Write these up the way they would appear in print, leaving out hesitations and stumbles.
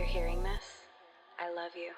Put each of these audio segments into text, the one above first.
hearing this, I love you.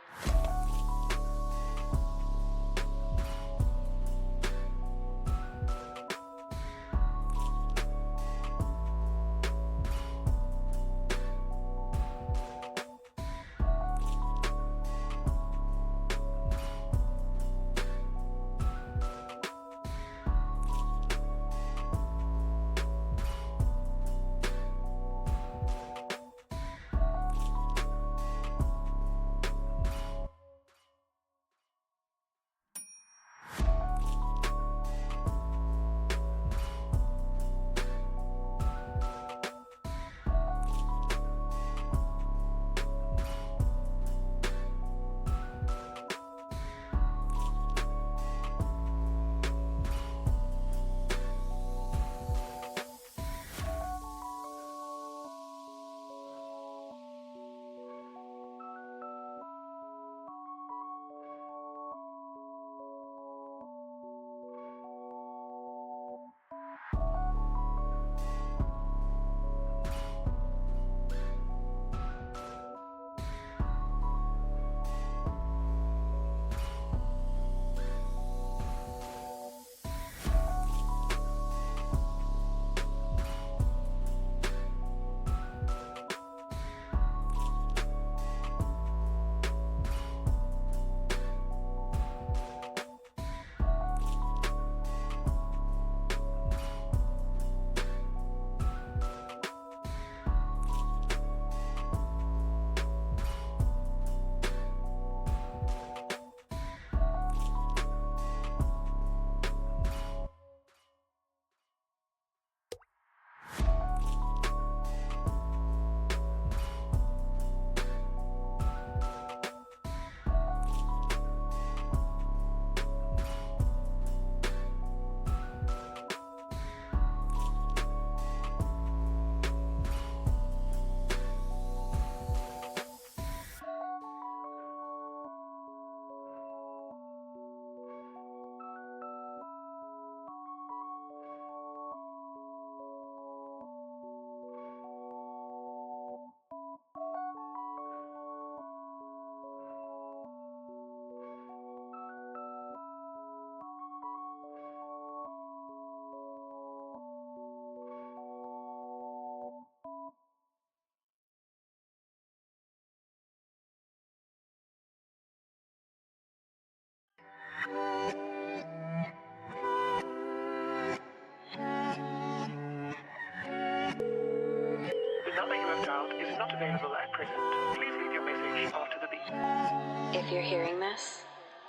The number you have dialed is not available at present. Please leave your message after the beep. If you're hearing this,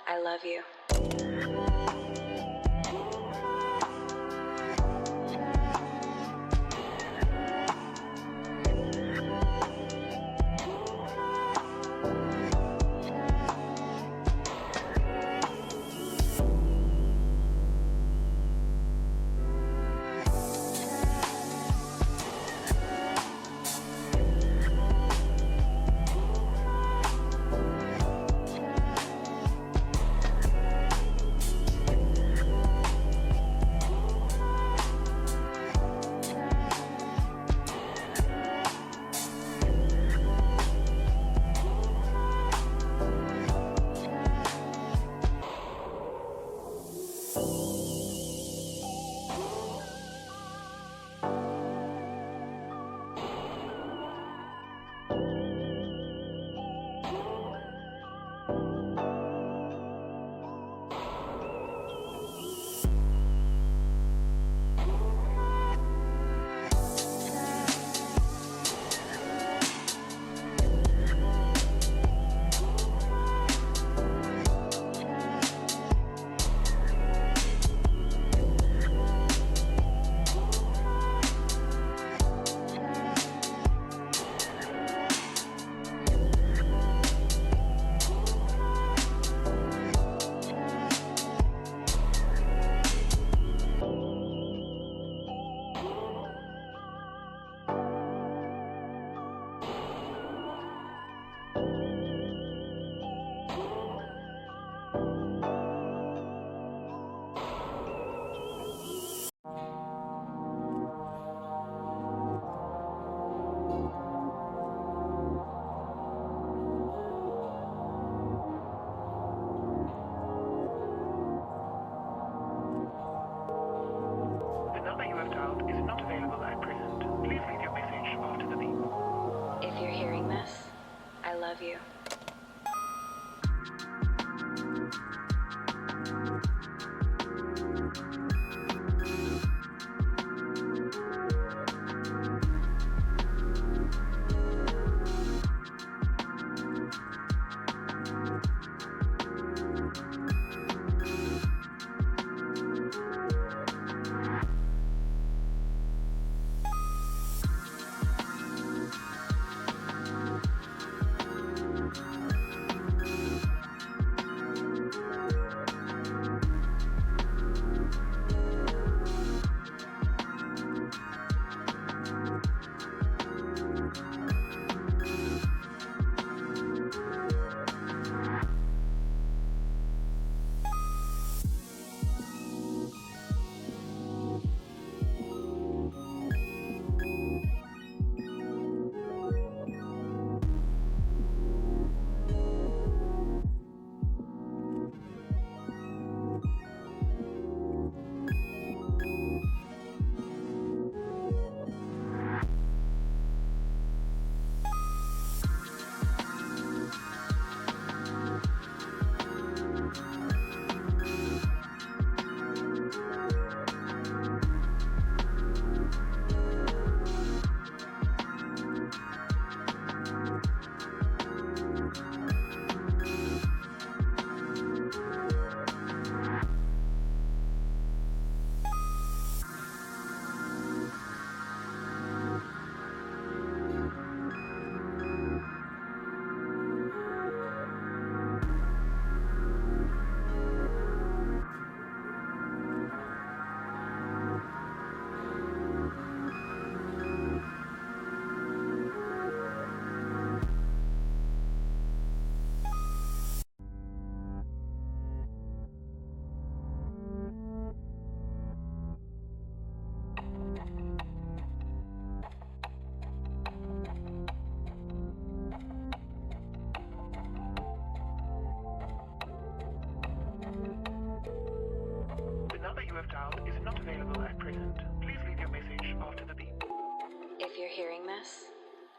I love you.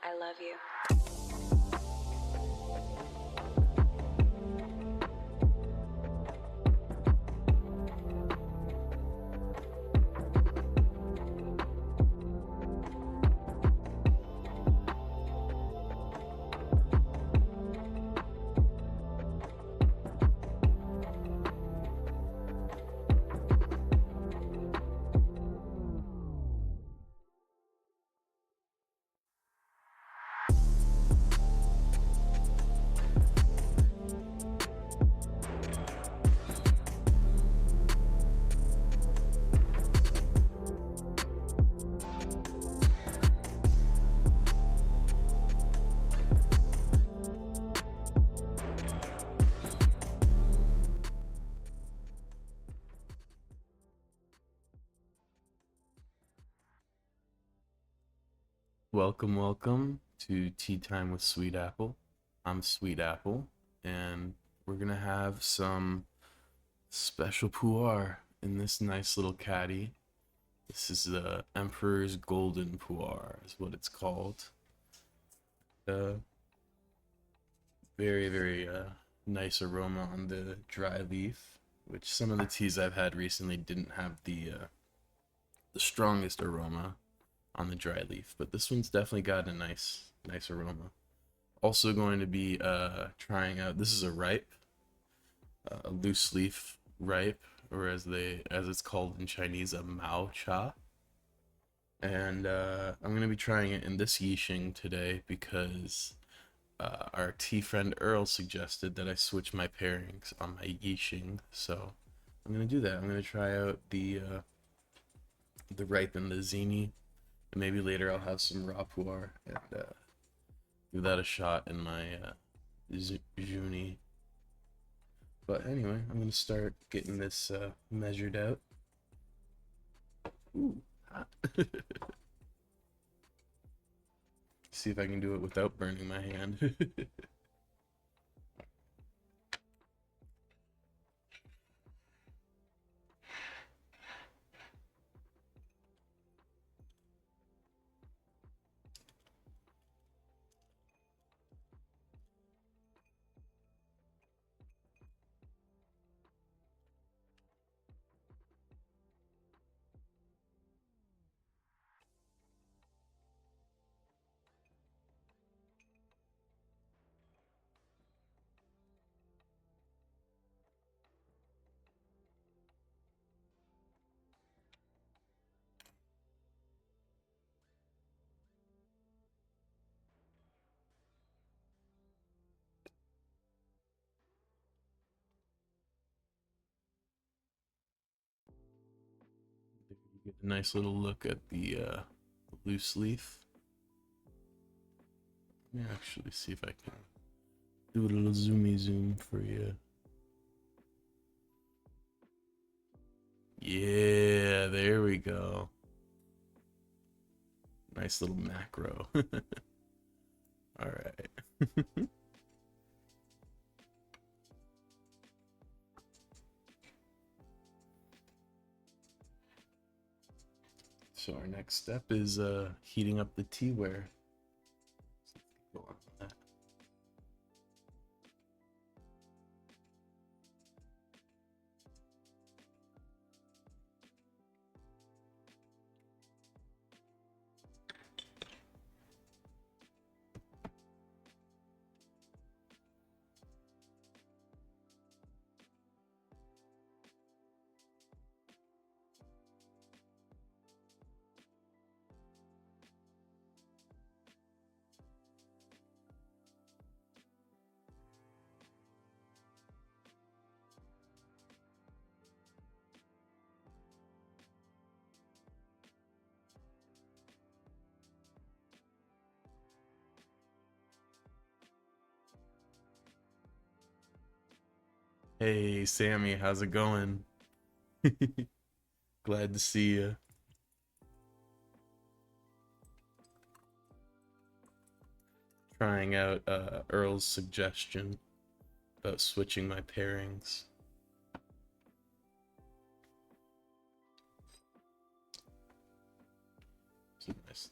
I love you. Welcome to Tea Time with Sweetapple. I'm Sweetapple, and we're gonna have some special pu'er in this nice little caddy. This is the Emperor's Golden Pu'er, is what it's called. Uh, very nice aroma on the dry leaf, which some of the teas I've had recently didn't have the strongest aroma on the dry leaf, but this one's definitely got a nice aroma. Also going to be trying out, this is a ripe, a loose leaf ripe, or as it's called in Chinese, a Mao Cha. And I'm going to be trying it in this Yixing today because our tea friend Earl suggested that I switch my pairings on my Yixing, so I'm going to do that. I'm going to try out the ripe and the zini, and maybe later I'll have some raw pu'er and give that a shot in my Juni. But anyway, I'm gonna start getting this measured out. Ooh, hot. See if I can do it without burning my hand. Get a nice little look at the loose leaf. Let me actually see if I can do a little zoomy zoom for you. Yeah, there we go. Nice little macro. All right. So our next step is heating up the teaware. Go on with that. Hey Sammy, how's it going? Glad to see you. Trying out Earl's suggestion about switching my pairings. It's a nice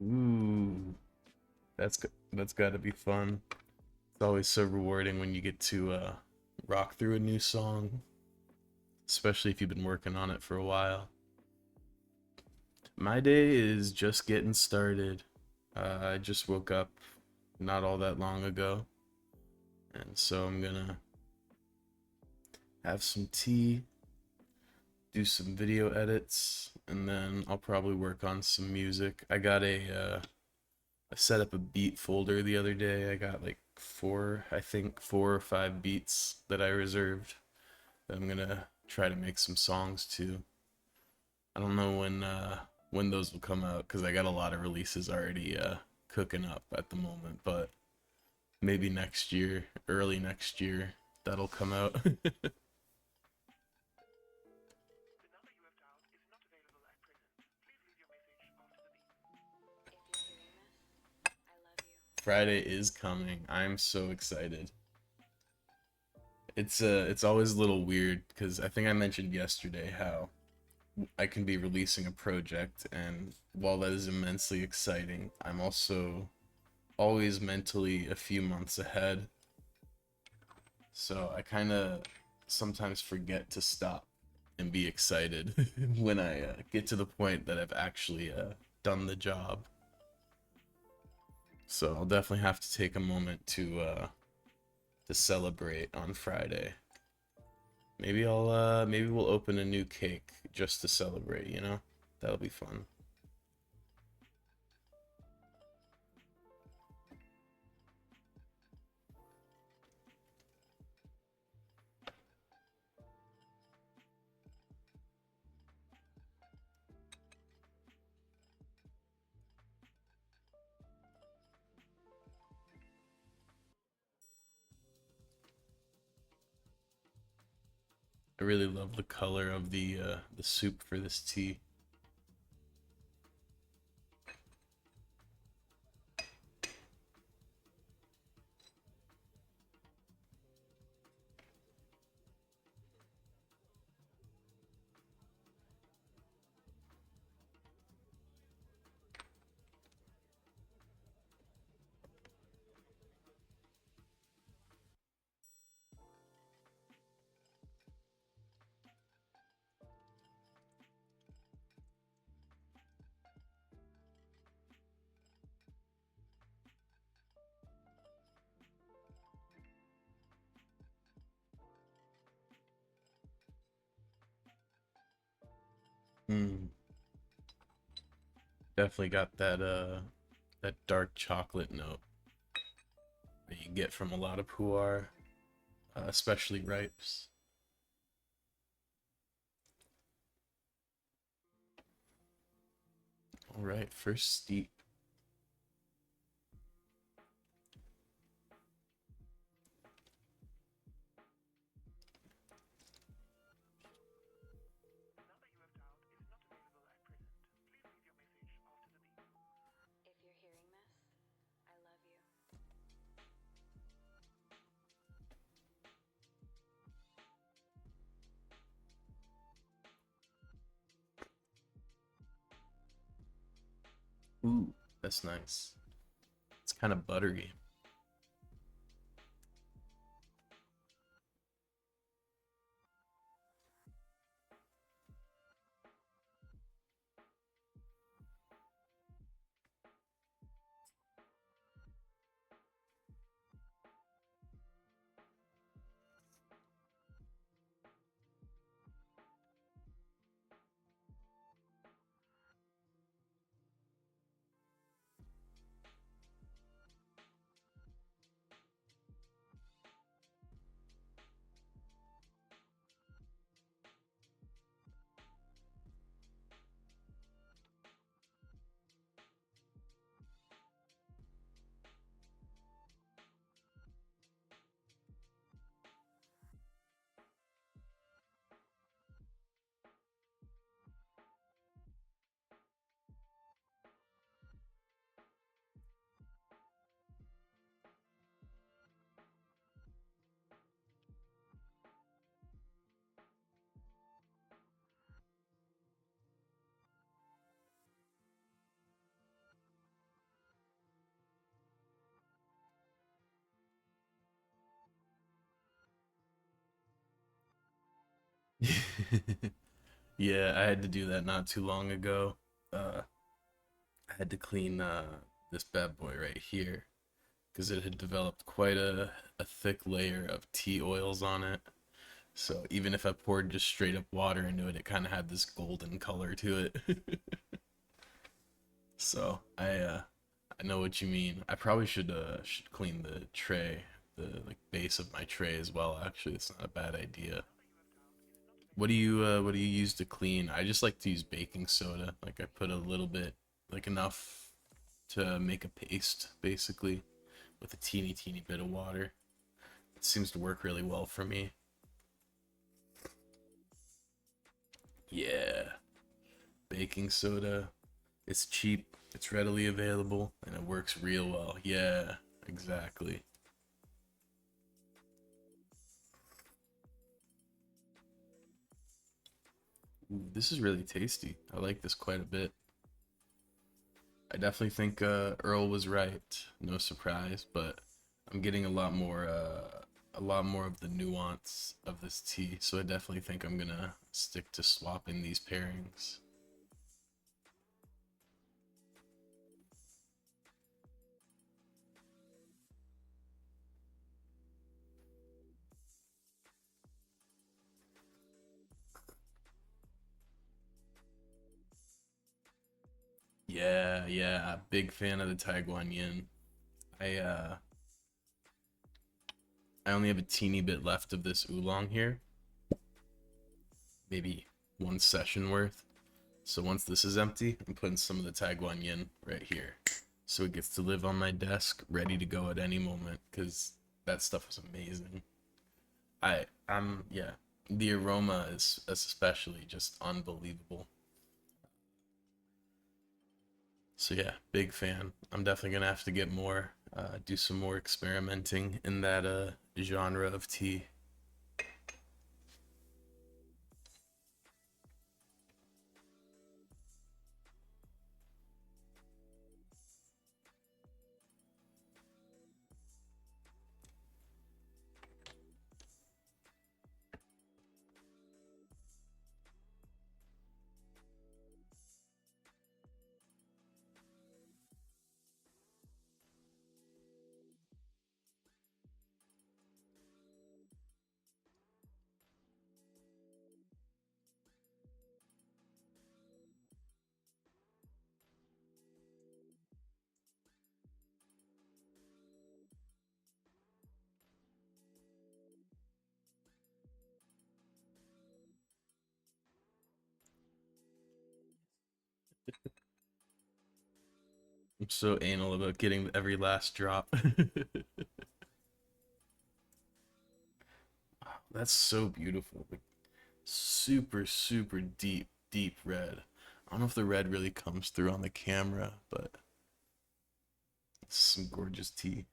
Ooh, that's got to be fun. It's always so rewarding when you get to rock through a new song, especially if you've been working on it for a while. My day is just getting started. I just woke up not all that long ago, and so I'm gonna have some tea, do some video edits, and then I'll probably work on some music. I set up a beat folder the other day. I got like I think 4 or 5 beats that I reserved that I'm gonna try to make some songs to. I don't know when those will come out because I got a lot of releases already cooking up at the moment, but maybe next year, early next year, that'll come out. The number you have dialed is not available at present. Please leave your message after the beep. If you're hearing this, I love you. Friday is coming. I'm so excited. It's always a little weird because I think I mentioned yesterday how I can be releasing a project, and while that is immensely exciting, I'm also always mentally a few months ahead. So I kind of sometimes forget to stop and be excited when I get to the point that I've actually done the job. So I'll definitely have to take a moment to celebrate on Friday. Maybe we'll open a new cake just to celebrate, you know? That'll be fun. I really love the color of the soup for this tea. Mm, definitely got that dark chocolate note that you get from a lot of pu'er, especially ripes. All right, first steep. The number you have dialed is not available at present. Please leave your message after the beep. If you're hearing this, I love you. Ooh, that's nice. It's kind of buttery. Yeah, I had to do that not too long ago. Uh, I had to clean this bad boy right here because it had developed quite a thick layer of tea oils on it. So even if I poured just straight up water into it, it kind of had this golden color to it. So I know what you mean. I probably should clean the tray, the like base of my tray as well. Actually, it's not a bad idea. What do you use to clean? I just like to use baking soda. Like I put a little bit, like enough to make a paste, basically, with a teeny bit of water. It seems to work really well for me. Yeah, baking soda. It's cheap, it's readily available, and it works real well. Yeah, exactly. Ooh, this is really tasty. I like this quite a bit. I definitely think Earl was right. No surprise, but I'm getting a lot more of the nuance of this tea. So I definitely think I'm gonna stick to swapping these pairings. Yeah, yeah, big fan of the Taiguan Yin. I uh I only have a teeny bit left of this oolong here, maybe one session worth. So once this is empty, I'm putting some of the Taiguan Yin right here. So it gets to live on my desk, ready to go at any moment, because that stuff is amazing. Yeah, the aroma is especially just unbelievable. So yeah, big fan. I'm definitely gonna have to get more, do some more experimenting in that genre of tea. I'm so anal about getting every last drop. That's so beautiful. Like, super deep red. I don't know if the red really comes through on the camera, but it's some gorgeous tea.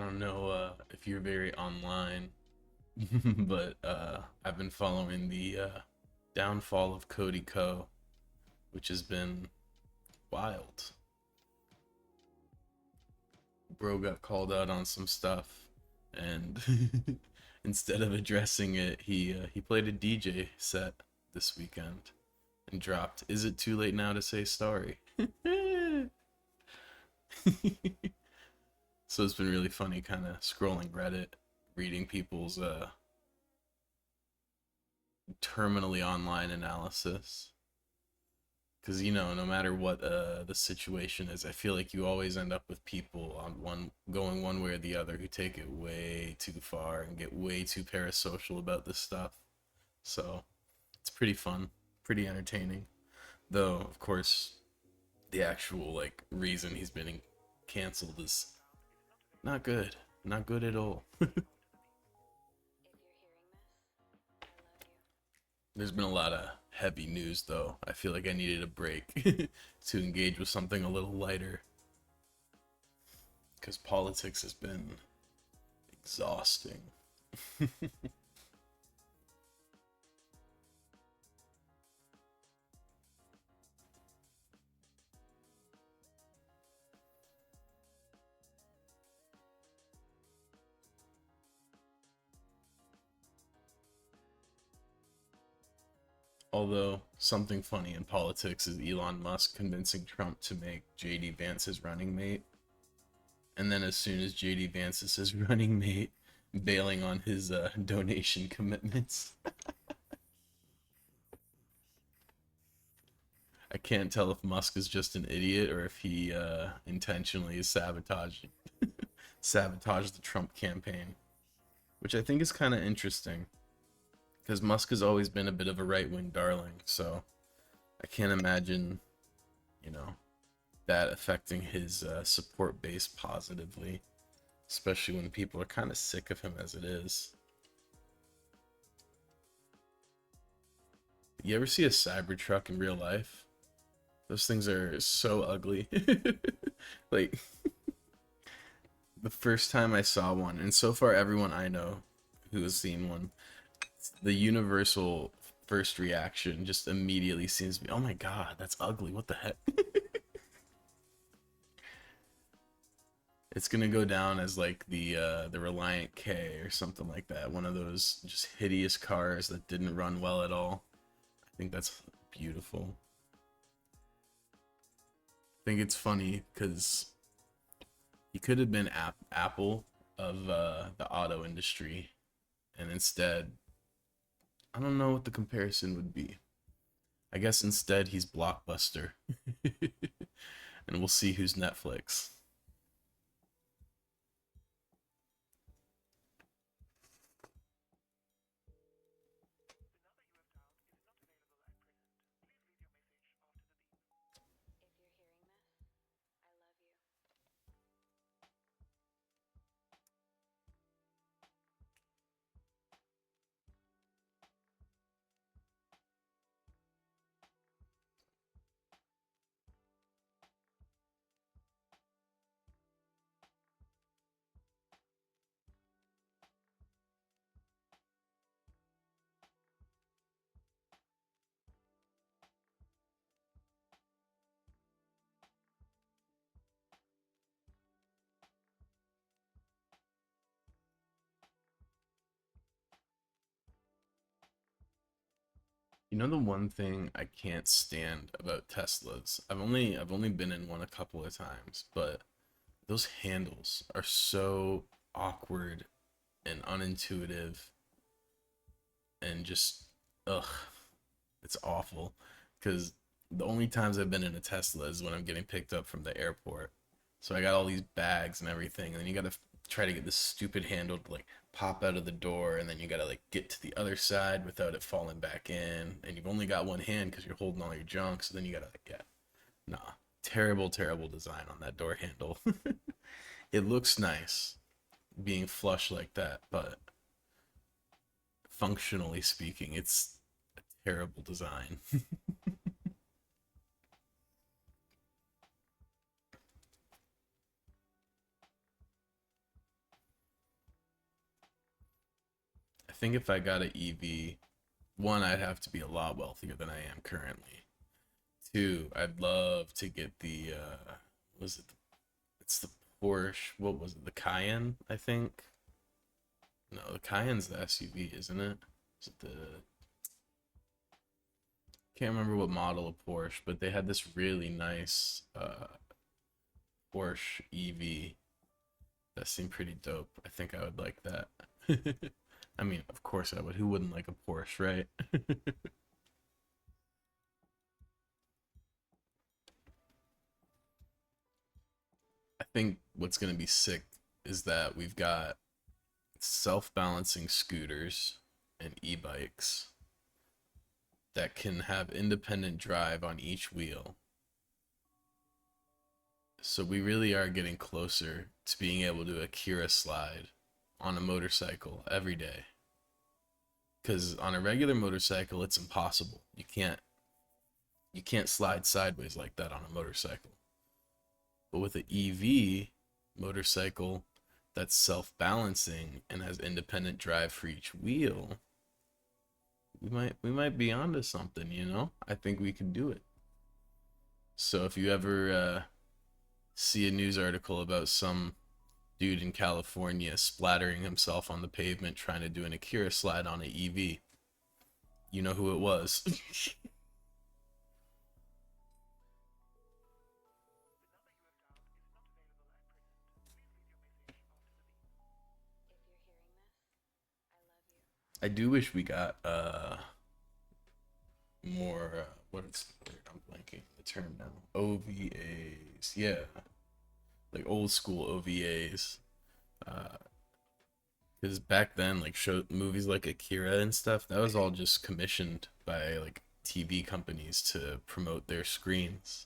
I don't know if you're very online, but I've been following the downfall of Cody Co, which has been wild. Bro got called out on some stuff, and instead of addressing it, he played a DJ set this weekend and dropped "Is it too late now to say sorry?" So it's been really funny, kind of scrolling Reddit, reading people's terminally online analysis. Because no matter what the situation is, I feel like you always end up with people on one going one way or the other who take it way too far and get way too parasocial about this stuff. So it's pretty fun, pretty entertaining. Though, of course, the actual like reason he's been canceled is not good, not good at all. If you're hearing this, I love you. There's been a lot of heavy news, though. I feel like I needed a break to engage with something a little lighter. Because politics has been exhausting. Although, something funny in politics is Elon Musk convincing Trump to make JD Vance his running mate. And then, as soon as JD Vance is his running mate, bailing on his donation commitments. I can't tell if Musk is just an idiot or if he intentionally is sabotage the Trump campaign, which I think is kind of interesting because Musk has always been a bit of a right-wing darling, so I can't imagine, you know, that affecting his support base positively, especially when people are kind of sick of him as it is. You ever see a Cybertruck in real life? Those things are so ugly. Like, the first time I saw one, and so far everyone I know who has seen one, the universal first reaction just immediately seems to be, "Oh my god, that's ugly. What the heck?" It's gonna go down as like the Reliant K or something like that. One of those just hideous cars that didn't run well at all. I think that's beautiful. I think it's funny because he could have been Apple of the auto industry, and instead, I don't know what the comparison would be. I guess instead he's Blockbuster, and we'll see who's Netflix. If you're hearing this, I love you. You know the one thing I can't stand about Teslas? I've only been in one a couple of times, but those handles are so awkward and unintuitive and just ugh, it's awful. Because the only times I've been in a Tesla is when I'm getting picked up from the airport. So I got all these bags and everything, and then you gotta try to get this stupid handle to like pop out of the door, and then you gotta like get to the other side without it falling back in. And you've only got one hand because you're holding all your junk, so then you gotta like, yeah, nah, terrible, terrible design on that door handle. It looks nice being flush like that, but functionally speaking, it's a terrible design. think if I got an EV, one, I'd have to be a lot wealthier than I am currently. Two, I'd love to get the was it it's the Porsche, what was it, the Cayenne, I think. No, the Cayenne's the SUV, isn't it? Is it the can't remember what model of Porsche, but they had this really nice Porsche EV that seemed pretty dope. I think I would like that. I mean, of course I would. Who wouldn't like a Porsche, right? I think what's going to be sick is that we've got self-balancing scooters and e-bikes that can have independent drive on each wheel. So we really are getting closer to being able to Akira slide on a motorcycle every day. Because on a regular motorcycle, it's impossible. You can't slide sideways like that on a motorcycle. But with an EV motorcycle that's self-balancing and has independent drive for each wheel, we might be onto something, you know? I think we can do it. So if you ever see a news article about some dude in California splattering himself on the pavement trying to do an Akira slide on an EV, you know who it was. I do wish we got more what it's I'm blanking the term now. OVAs, yeah, like old school OVAs. Because back then, like show movies like Akira and stuff, that was all just commissioned by like TV companies to promote their screens.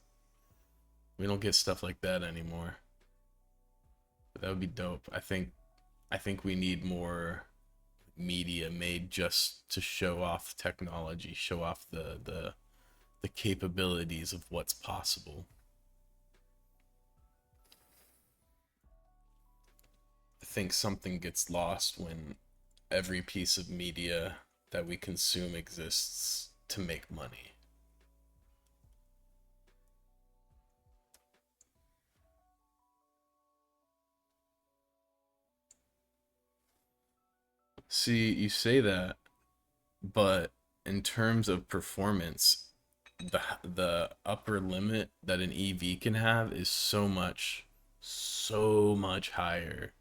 We don't get stuff like that anymore. But that would be dope. I think we need more media made just to show off technology, show off the capabilities of what's possible. I think something gets lost when every piece of media that we consume exists to make money. See, you say that, but in terms of performance, the upper limit that an EV can have is so much higher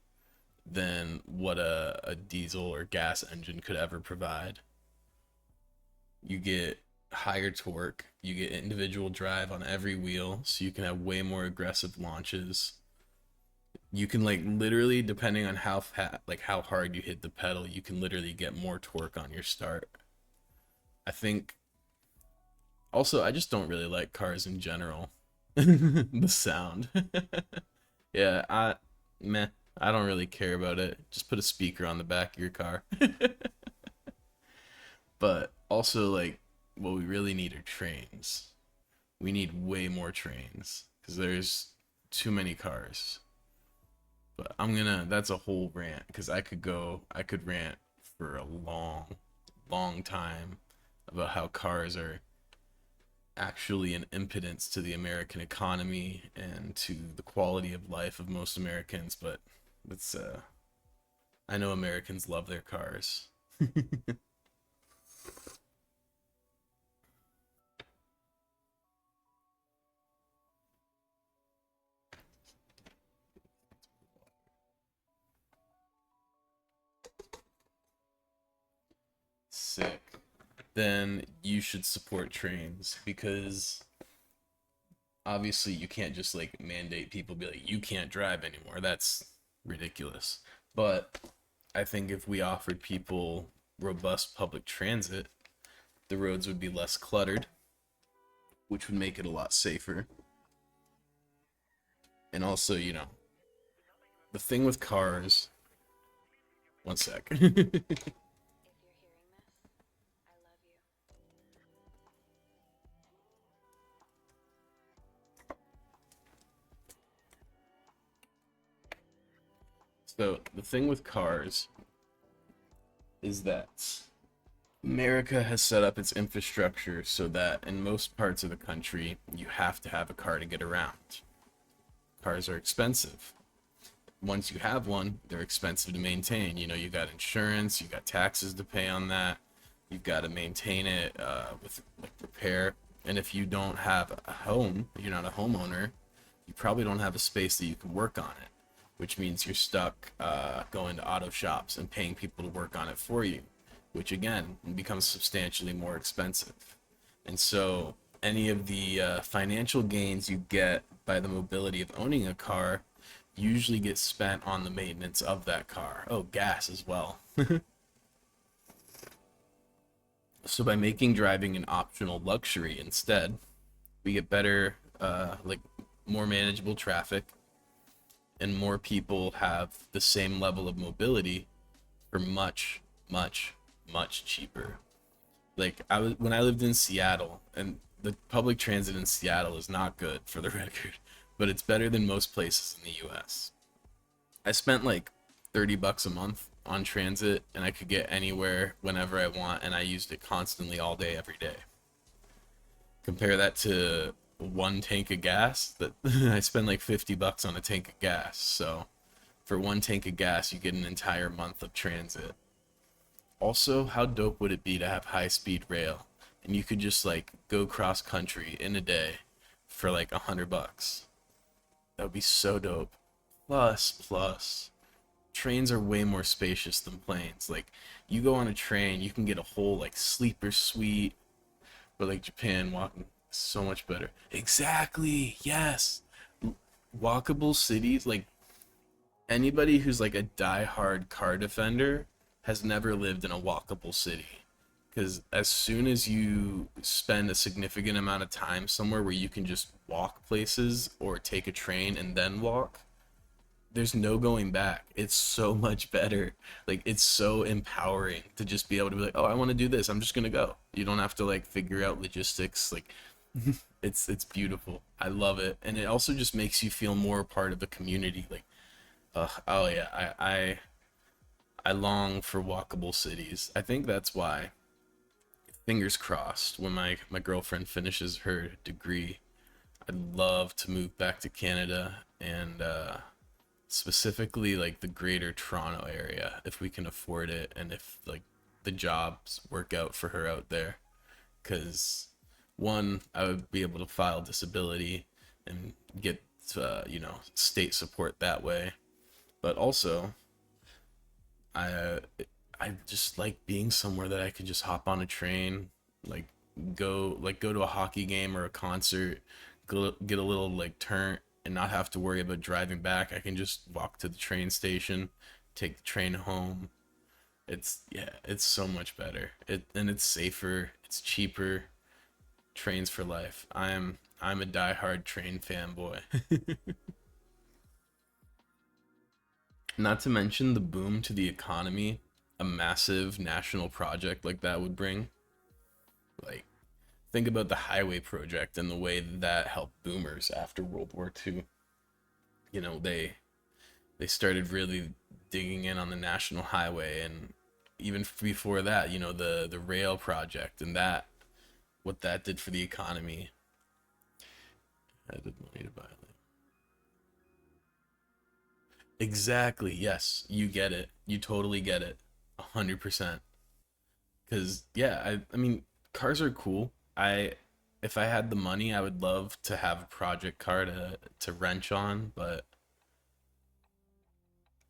than what a diesel or gas engine could ever provide. You get higher torque, you get individual drive on every wheel, so you can have way more aggressive launches. You can like literally, depending on how fat, like how hard you hit the pedal, you can literally get more torque on your start. I think also I just don't really like cars in general. The sound. Yeah, meh. I don't really care about it. Just put a speaker on the back of your car. But also, like, what we really need are trains. We need way more trains because there's too many cars. But that's a whole rant because I could rant for a long time about how cars are actually an impedance to the American economy and to the quality of life of most Americans. But it's, I know Americans love their cars. Sick. Then you should support trains because obviously you can't just like mandate people be like you can't drive anymore. That's ridiculous. But I think if we offered people robust public transit, the roads would be less cluttered, which would make it a lot safer. And also, the thing with cars, one sec. So the thing with cars is that America has set up its infrastructure so that in most parts of the country, you have to have a car to get around. Cars are expensive. Once you have one, they're expensive to maintain. You know, you got insurance, you got taxes to pay on that. You've got to maintain it with like repair. And if you don't have a home, you're not a homeowner, you probably don't have a space that you can work on it, which means you're stuck going to auto shops and paying people to work on it for you, which again becomes substantially more expensive. And so any of the financial gains you get by the mobility of owning a car usually get spent on the maintenance of that car. Oh, gas as well. So by making driving an optional luxury instead, we get better, like more manageable traffic, and more people have the same level of mobility for much, much, much cheaper. Like when I lived in Seattle, and the public transit in Seattle is not good for the record, but it's better than most places in the US. I spent like $30 a month on transit and I could get anywhere whenever I want, and I used it constantly all day every day. Compare that to one tank of gas that I spend like $50 on a tank of gas. So for one tank of gas, you get an entire month of transit. Also, how dope would it be to have high speed rail and you could just like go cross country in a day for like $100? That would be so dope. Plus, trains are way more spacious than planes. Like, you go on a train, you can get a whole like sleeper suite, but like Japan walking so much better. Exactly. Yes. Walkable cities, like anybody who's like a die-hard car defender has never lived in a walkable city. Because as soon as you spend a significant amount of time somewhere where you can just walk places or take a train and then walk, there's no going back. It's so much better. Like, it's so empowering to just be able to be like, oh, I want to do this. I'm just gonna go. You don't have to like figure out logistics. Like, it's beautiful. I love it, and it also just makes you feel more a part of the community. Like, oh yeah, I long for walkable cities. I think that's why. Fingers crossed. When my girlfriend finishes her degree, I'd love to move back to Canada and specifically like the greater Toronto area if we can afford it and if like the jobs work out for her out there. Because one, I would be able to file disability and get state support that way. But also, I I just like being somewhere that I can just hop on a train, like go to a hockey game or a concert, get a little like turn and not have to worry about driving back. I can just walk to the train station, take the train home. It's so much better. And it's safer, it's cheaper. Trains for life. I'm a diehard train fanboy. Not to mention the boom to the economy a massive national project like that would bring. Like, think about the highway project and the way that helped boomers after World War II. You know, they started really digging in on the national highway, and even before that, you know, the rail project and that what that did for the economy. Added money to buy land. Exactly. Yes, you get it. You totally get it. 100%. Because yeah, I mean, cars are cool. If I had the money, I would love to have a project car to wrench on, but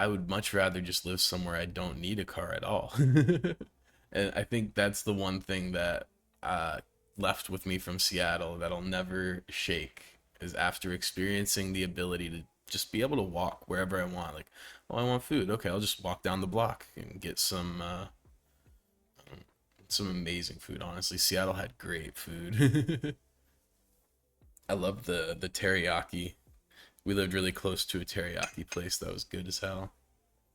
I would much rather just live somewhere I don't need a car at all. And I think that's the one thing that uh, left with me from Seattle that I'll never shake is after experiencing the ability to just be able to walk wherever I want. Like, oh, I want food. Okay, I'll just walk down the block and get some amazing food. Honestly, Seattle had great food. I love the teriyaki. We lived really close to a teriyaki place that was good as hell.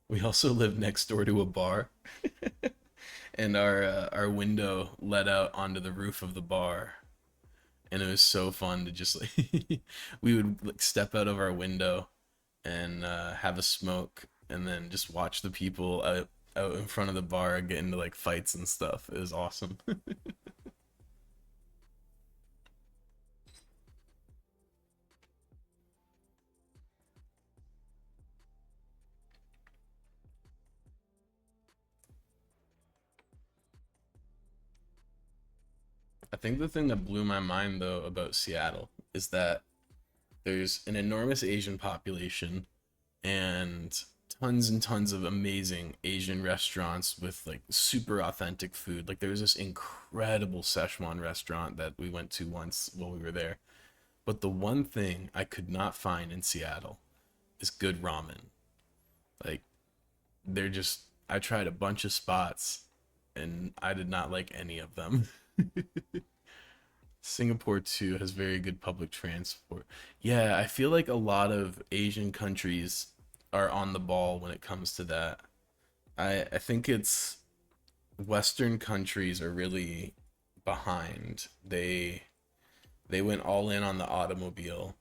We also lived next door to a bar, and our window led out onto the roof of the bar, and it was so fun to just like we would like step out of our window and have a smoke, and then just watch the people. out in front of the bar getting into like fights and stuff. It was awesome. I think the thing that blew my mind though about Seattle is that there's an enormous Asian population and tons of amazing Asian restaurants with like super authentic food. Like there was this incredible Szechuan restaurant that we went to once while we were there. But the one thing I could not find in Seattle is good ramen. Like they're just I tried a bunch of spots and I did not like any of them. Singapore too has very good public transport. Yeah, I feel like a lot of Asian countries are on the ball when it comes to that. I think it's Western countries are really behind. They went all in on the automobile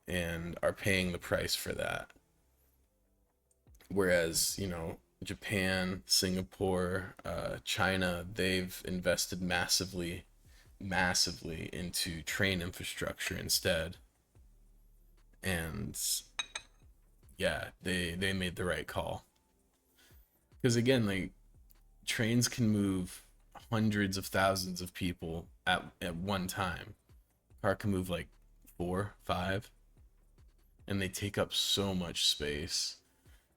and are paying the price for that. Whereas, Japan, Singapore, China, they've invested massively into train infrastructure instead. And yeah, they made the right call. Because again, like trains can move hundreds of thousands of people at one time. Car can move like four, five, and they take up so much space.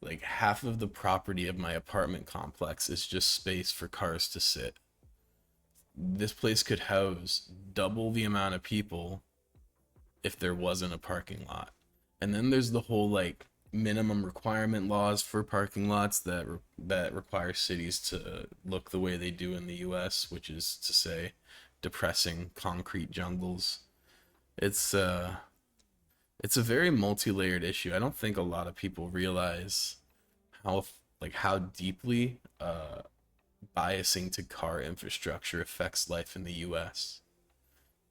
Like half of the property of my apartment complex is just space for cars to sit. This place could house double the amount of people if there wasn't a parking lot. And then there's the whole like minimum requirement laws for parking lots that require cities to look the way they do in the US, which is to say depressing concrete jungles. It's it's a very multi-layered issue. I don't think a lot of people realize how how deeply biasing to car infrastructure affects life in the US.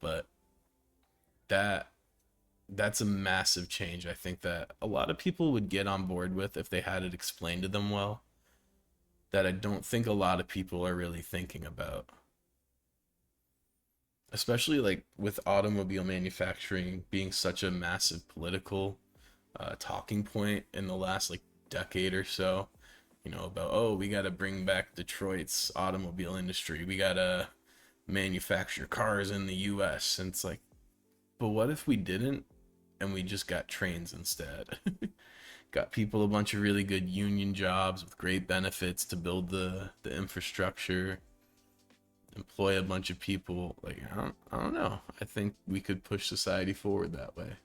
But that that's a massive change. I think that a lot of people would get on board with if they had it explained to them well. That I don't think a lot of people are really thinking about. Especially like with automobile manufacturing being such a massive political talking point in the last like decade or so. About, oh, we got to bring back Detroit's automobile industry. We got to manufacture cars in the US. And it's like, but what if we didn't and we just got trains instead? Got people a bunch of really good union jobs with great benefits to build the infrastructure, employ a bunch of people. Like I don't know. I think we could push society forward that way.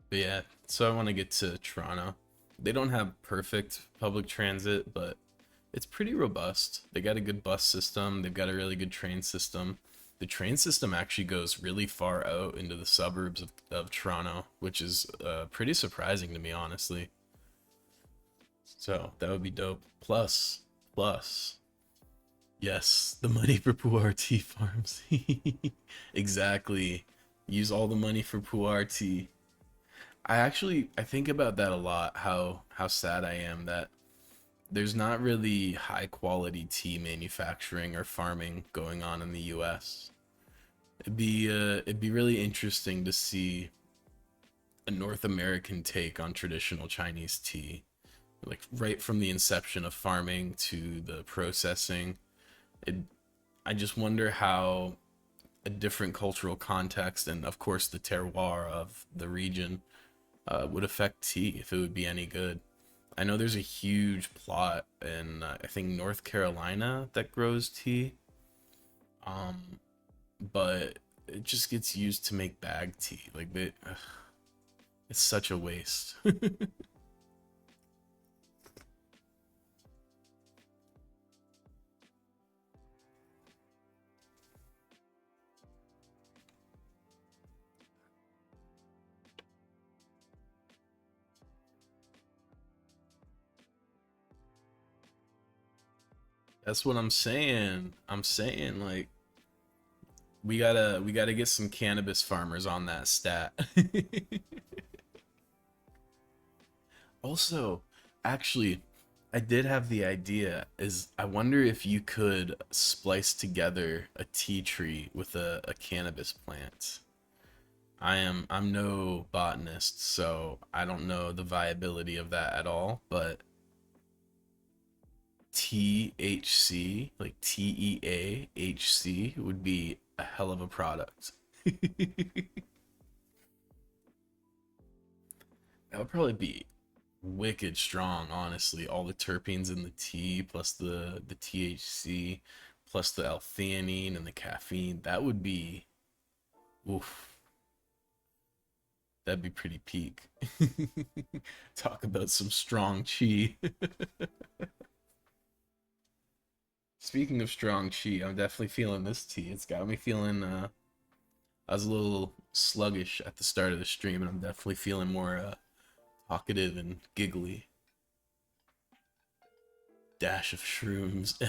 But yeah, so I want to get to Toronto. They don't have perfect public transit, but it's pretty robust. They got a good bus system, they've got a really good train system. The train system actually goes really far out into the suburbs of Toronto, which is pretty surprising to me, honestly. So that would be dope. Plus, yes, the money for Pu'er tea farms. Exactly. Use all the money for Pu'er tea. I think about that a lot. How sad I am that there's not really high quality tea manufacturing or farming going on in the U.S. It'd be really interesting to see a North American take on traditional Chinese tea, like right from the inception of farming to the processing. It, I just wonder how a different cultural context and of course the terroir of the region would affect tea if it would be any good. I know there's a huge plot in I think North Carolina that grows tea, um, but it just gets used to make bag tea. It's such a waste. That's what I'm saying. I'm saying like We gotta get some cannabis farmers on that stat. Also, actually, I did have the idea is I wonder if you could splice together a tea tree with a cannabis plant. I'm no botanist, so I don't know the viability of that at all, but THC, like TEAHC would be a hell of a product. That would probably be wicked strong, honestly. All the terpenes in the tea, plus the THC, plus the L-theanine and the caffeine. That would be, oof, that'd be pretty peak. Talk about some strong chi. Speaking of strong chi, I'm definitely feeling this tea. It's got me feeling. I was a little sluggish at the start of the stream, and I'm definitely feeling more talkative and giggly. Dash of shrooms.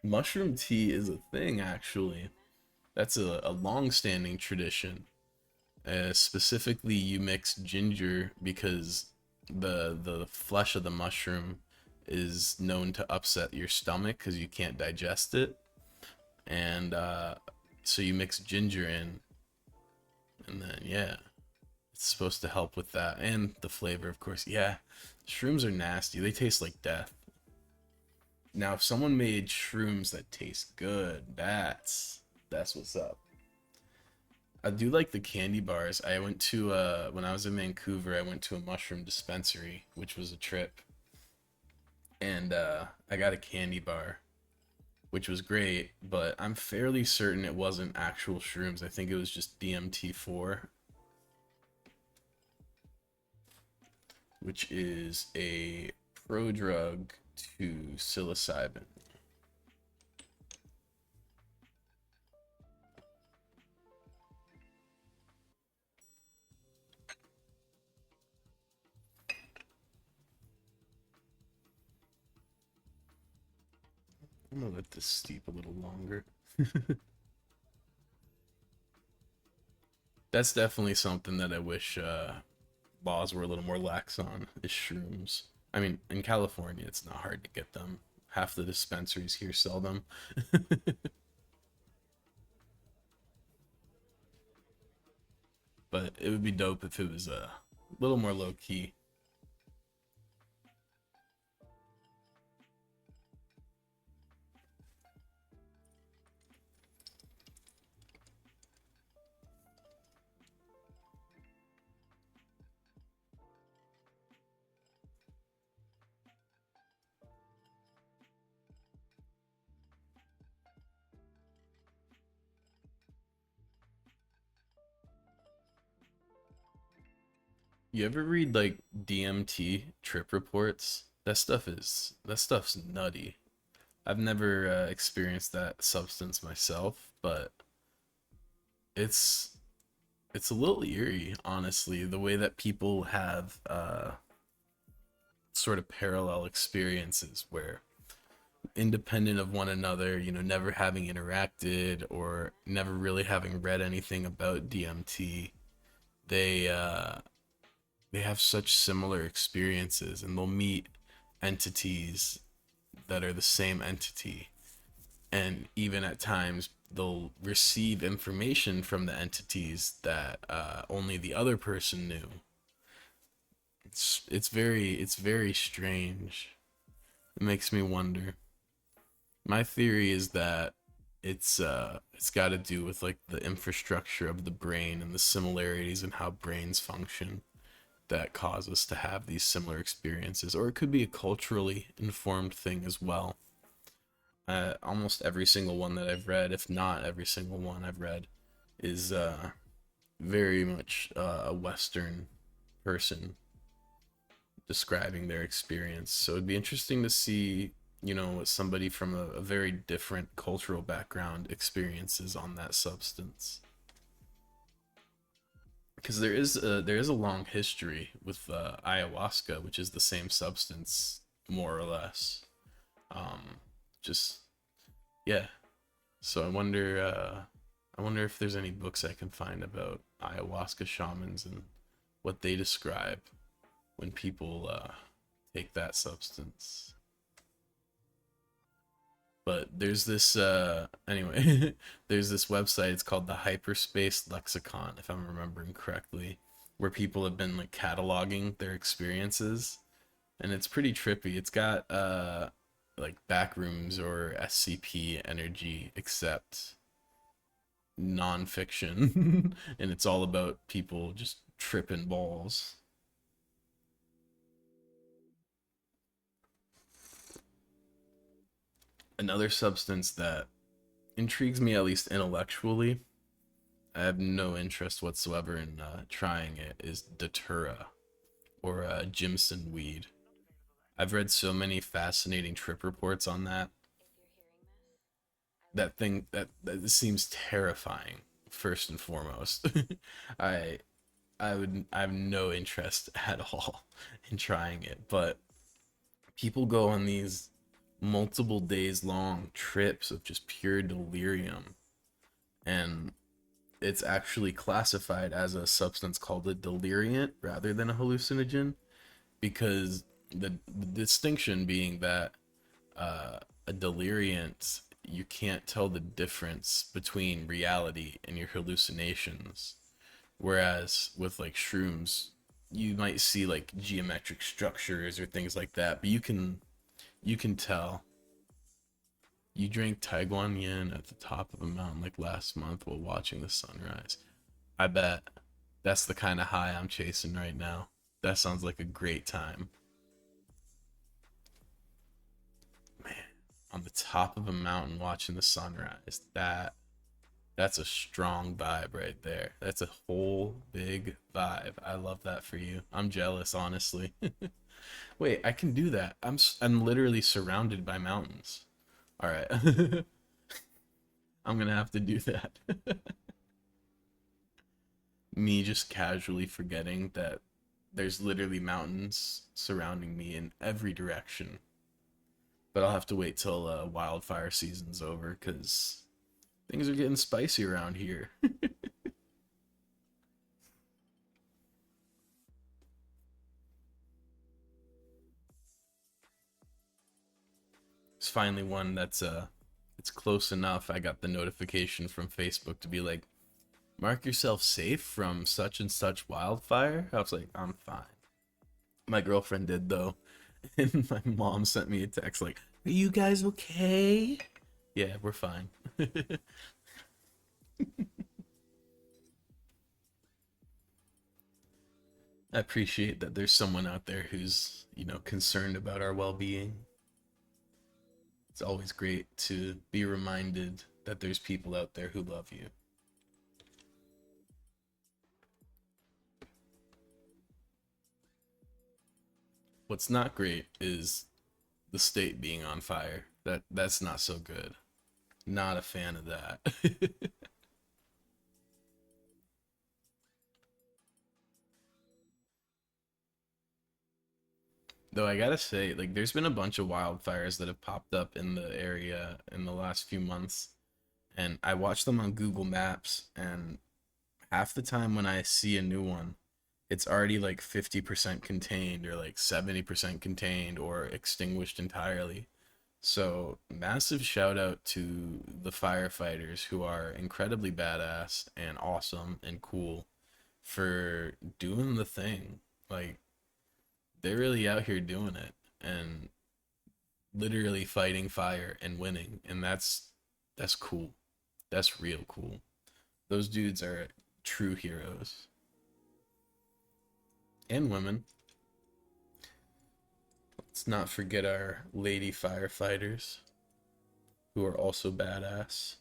Mushroom tea is a thing, actually. That's a long-standing tradition. Specifically, you mix ginger because the flesh of the mushroom is known to upset your stomach because you can't digest it, and so you mix ginger in, and then yeah, it's supposed to help with that and the flavor, of course. Yeah, shrooms are nasty. They taste like death. Now, if someone made shrooms that taste good, that's what's up. I do like the candy bars. I went to when I was in Vancouver, I went to a mushroom dispensary, which was a trip, and I got a candy bar, which was great, but I'm fairly certain it wasn't actual shrooms. I think it was just DMT4, which is a prodrug to psilocybin. I'm gonna let this steep a little longer. That's definitely something that I wish laws were a little more lax on is shrooms. I mean, in California, it's not hard to get them. Half the dispensaries here sell them. But it would be dope if it was a little more low key. You ever read like DMT trip reports? That stuff's nutty. I've never experienced that substance myself, but it's it's a little eerie, honestly, the way that people have sort of parallel experiences where independent of one another, never having interacted or never really having read anything about DMT, they they have such similar experiences and they'll meet entities that are the same entity, and even at times they'll receive information from the entities that only the other person knew. It's very strange. It makes me wonder. My theory is that it's got to do with like the infrastructure of the brain and the similarities in how brains function that cause us to have these similar experiences, or it could be a culturally informed thing as well. Almost every single one that I've read, if not every single one I've read, is very much a Western person describing their experience. So it'd be interesting to see, what somebody from a very different cultural background experiences on that substance. Because there is a long history with ayahuasca, which is the same substance, more or less. Um, just yeah, So I wonder if there's any books I can find about ayahuasca shamans and what they describe when people take that substance. But there's this anyway, there's this website. It's called the Hyperspace Lexicon, if I'm remembering correctly, where people have been like cataloging their experiences, and it's pretty trippy. It's got like backrooms or SCP energy, except nonfiction, and it's all about people just tripping balls. Another substance that intrigues me, at least intellectually, I have no interest whatsoever in trying it, is Datura, or Jimson weed. I've read so many fascinating trip reports on that. That thing that seems terrifying. First and foremost, I I have no interest at all in trying it, but people go on these multiple days long trips of just pure delirium, and it's actually classified as a substance called a deliriant rather than a hallucinogen, because the distinction being that a deliriant, you can't tell the difference between reality and your hallucinations, whereas with like shrooms you might see like geometric structures or things like that, but you can tell. You drank Taiguan Yin at the top of a mountain like last month while watching the sunrise. I bet that's the kind of high I'm chasing right now. That sounds like a great time. Man, on the top of a mountain watching the sunrise. That's a strong vibe right there. That's a whole big vibe. I love that for you. I'm jealous, honestly. Wait, I can do that. I'm literally surrounded by mountains. All right. I'm going to have to do that. Me just casually forgetting that there's literally mountains surrounding me in every direction. But I'll have to wait till wildfire season's over, because things are getting spicy around here. It's finally one that's it's close enough. I got the notification from Facebook to be like, mark yourself safe from such and such wildfire. I was like, I'm fine. My girlfriend did though. And my mom sent me a text like, are you guys okay? Yeah, we're fine. I appreciate that there's someone out there who's, concerned about our well-being. It's always great to be reminded that there's people out there who love you. What's not great is the state being on fire. That's not so good. Not a fan of that. Though I gotta say, like, there's been a bunch of wildfires that have popped up in the area in the last few months, and I watch them on Google Maps, and half the time when I see a new one, it's already like 50% contained or like 70% contained or extinguished entirely. So, massive shout out to the firefighters who are incredibly badass and awesome and cool for doing the thing. Like, they're really out here doing it and literally fighting fire and winning. And that's cool. That's real cool. Those dudes are true heroes. And women. Let's not forget our lady firefighters who are also badass.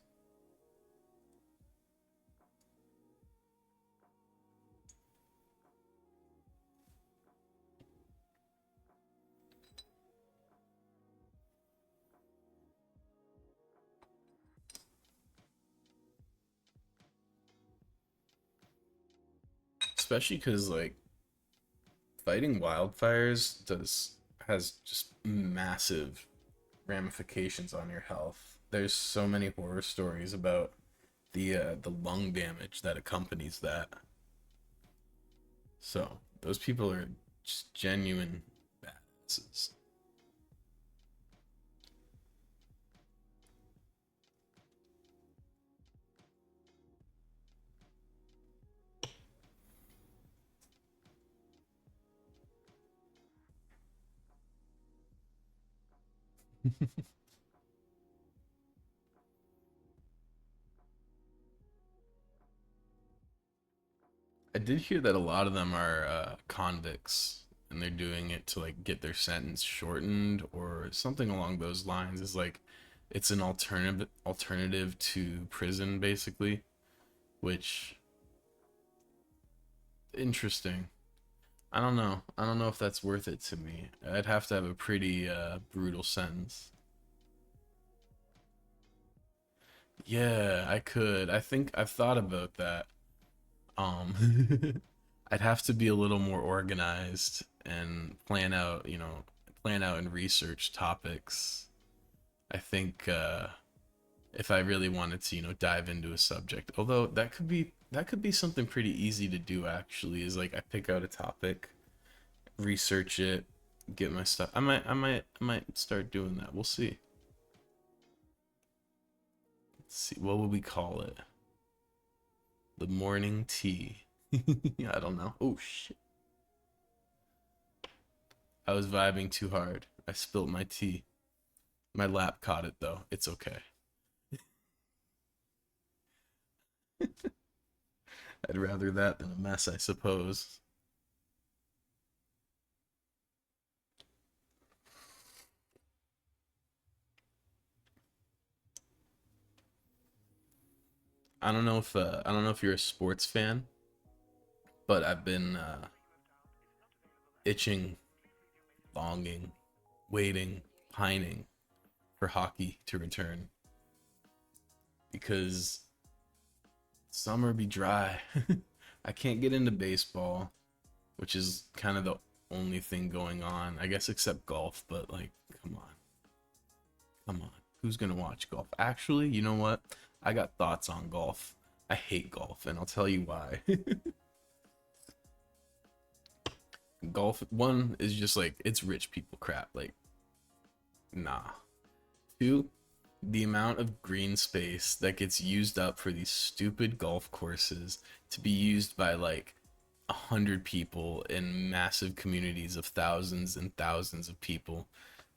Especially because, like, fighting wildfires has just massive ramifications on your health. there's so many horror stories about the lung damage that accompanies that. So those people are just genuine badasses. I did hear that a lot of them are convicts, and they're doing it to like get their sentence shortened or something along those lines. Is like it's an alternative to prison, basically, which interesting. I don't know. I don't know if that's worth it to me. I'd have to have a pretty brutal sentence. Yeah, I could. I think I've thought about that. I'd have to be a little more organized and plan out and research topics. I think if I really wanted to, dive into a subject. Although that could be something pretty easy to do actually, is like I pick out a topic, research it, get my stuff. I might start doing that. We'll see. Let's see. What would we call it? The morning tea. I don't know. Oh shit. I was vibing too hard. I spilt my tea. My lap caught it though. It's okay. I'd rather that than a mess, I suppose. I don't know if you're a sports fan, but I've been itching, longing, waiting, pining for hockey to return because summer be dry. I can't get into baseball, which is kind of the only thing going on, I guess, except golf. But like, come on, come on, who's gonna watch golf? Actually, you know what? I got thoughts on golf. I hate golf, and I'll tell you why. Golf, one, is just like it's rich people crap. Like, nah. Two, the amount of green space that gets used up for these stupid golf courses to be used by like 100 people in massive communities of thousands and thousands of people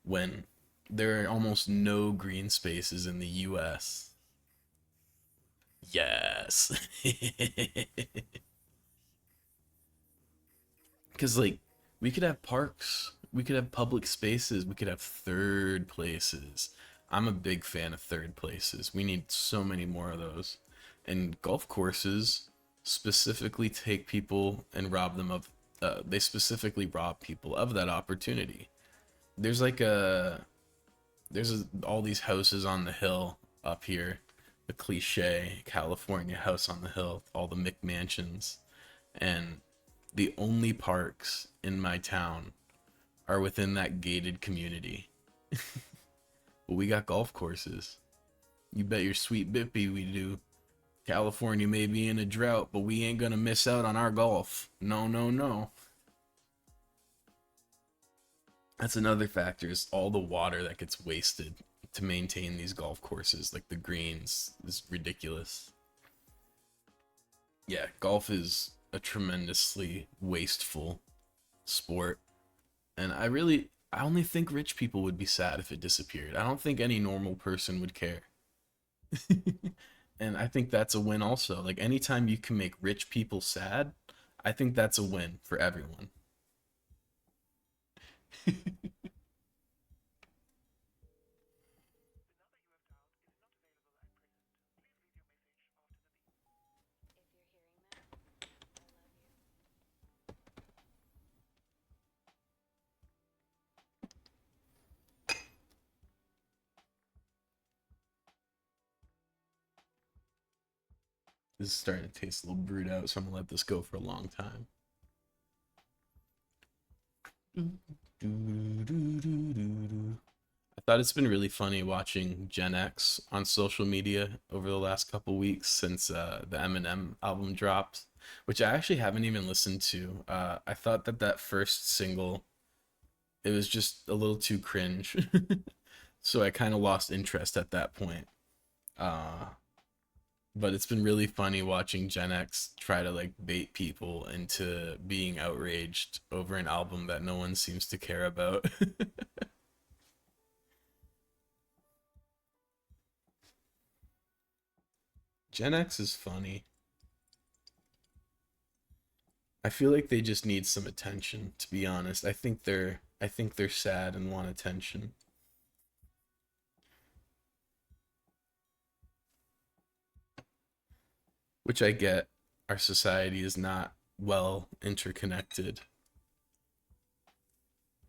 when there are almost no green spaces in the US. Yes. Because, like, we could have parks, we could have public spaces, we could have third places. I'm a big fan of third places. We need so many more of those. And golf courses specifically take people and rob them of, they specifically rob people of that opportunity. There's like all these houses on the hill up here, the cliche California house on the hill, all the McMansions, and the only parks in my town are within that gated community. But we got golf courses. You bet your sweet bippy we do. California may be in a drought, but we ain't gonna miss out on our golf. No, no, no. That's another factor, is all the water that gets wasted to maintain these golf courses, like the greens, is ridiculous. Yeah, golf is a tremendously wasteful sport, and I only think rich people would be sad if it disappeared. I don't think any normal person would care. And I think that's a win also. Like anytime you can make rich people sad, I think that's a win for everyone. If you're hearing this, I love you. This is starting to taste a little brewed out, so I'm gonna let this go for a long time. I thought it's been really funny watching Gen X on social media over the last couple weeks since the Eminem album dropped, which I actually haven't even listened to. I thought that that first single, it was just a little too cringe, so I kind of lost interest at that point. Uh, but it's been really funny watching Gen X try to like bait people into being outraged over an album that no one seems to care about. Gen X is funny. I feel like they just need some attention, to be honest. I think they're sad and want attention, which I get. Our society is not well interconnected.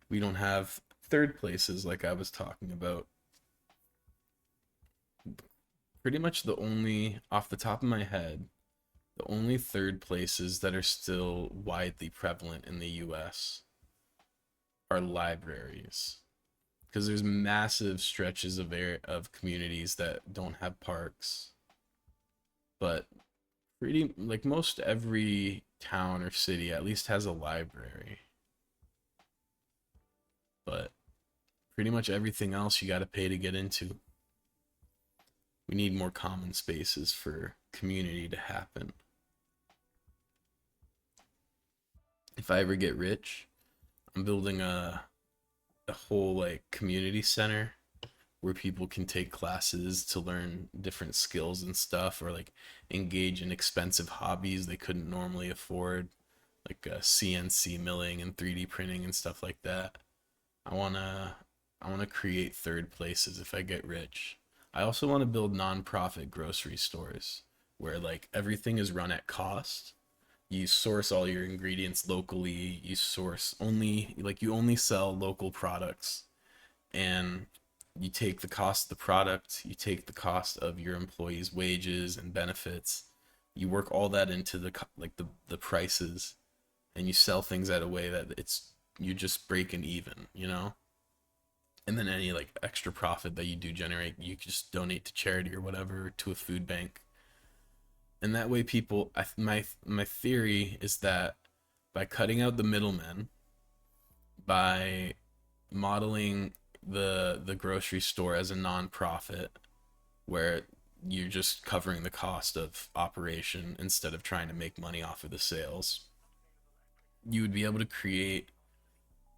We don't have third places like I was talking about. Pretty much the only, off the top of my head, the only third places that are still widely prevalent in the US are libraries. Because there's massive stretches of communities that don't have parks, but pretty like most every town or city at least has a library. But pretty much everything else you got to pay to get into. We need more common spaces for community to happen. If I ever get rich, I'm building a whole like community center where people can take classes to learn different skills and stuff, or like engage in expensive hobbies they couldn't normally afford, like CNC milling and 3D printing and stuff like that. I want to I want to create third places if I get rich. I also want to build nonprofit grocery stores where like everything is run at cost. You source all your ingredients locally. You source only like you only sell local products, and you take the cost of the product, you take the cost of your employees' wages and benefits, you work all that into the prices, and you sell things at a way that it's you just breaking even, you know? And then any like extra profit that you do generate, you can just donate to charity or whatever, to a food bank. And that way people my theory is that by cutting out the middlemen, by modeling the grocery store as a nonprofit where you're just covering the cost of operation instead of trying to make money off of the sales, you would be able to create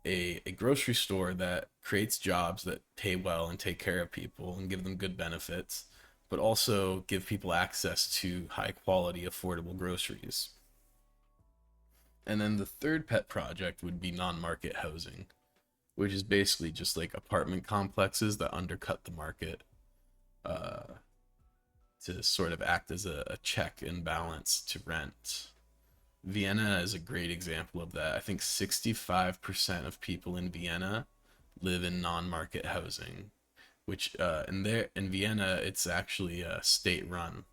a grocery store that creates jobs that pay well and take care of people and give them good benefits, but also give people access to high quality, affordable groceries. And then the third pet project would be non market housing, which is basically just like apartment complexes that undercut the market, uh, to sort of act as a check and balance to rent. Vienna is a great example of that. I think 65% of people in Vienna live in non-market housing, which in Vienna it's actually state run.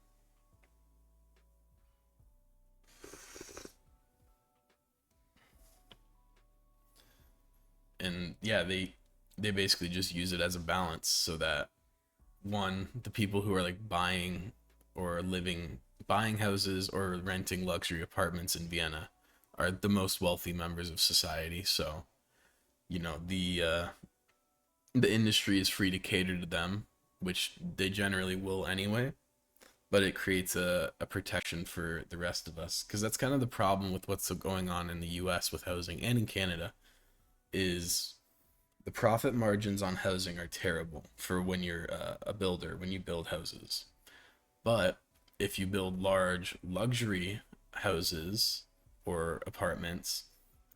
And yeah, they basically just use it as a balance so that one, the people who are like buying houses or renting luxury apartments in Vienna are the most wealthy members of society. So, you know, the industry is free to cater to them, which they generally will anyway, but it creates a protection for the rest of us, because that's kind of the problem with what's going on in the US with housing and in Canada is the profit margins on housing are terrible for when you're a builder, when you build houses. But if you build large luxury houses or apartments,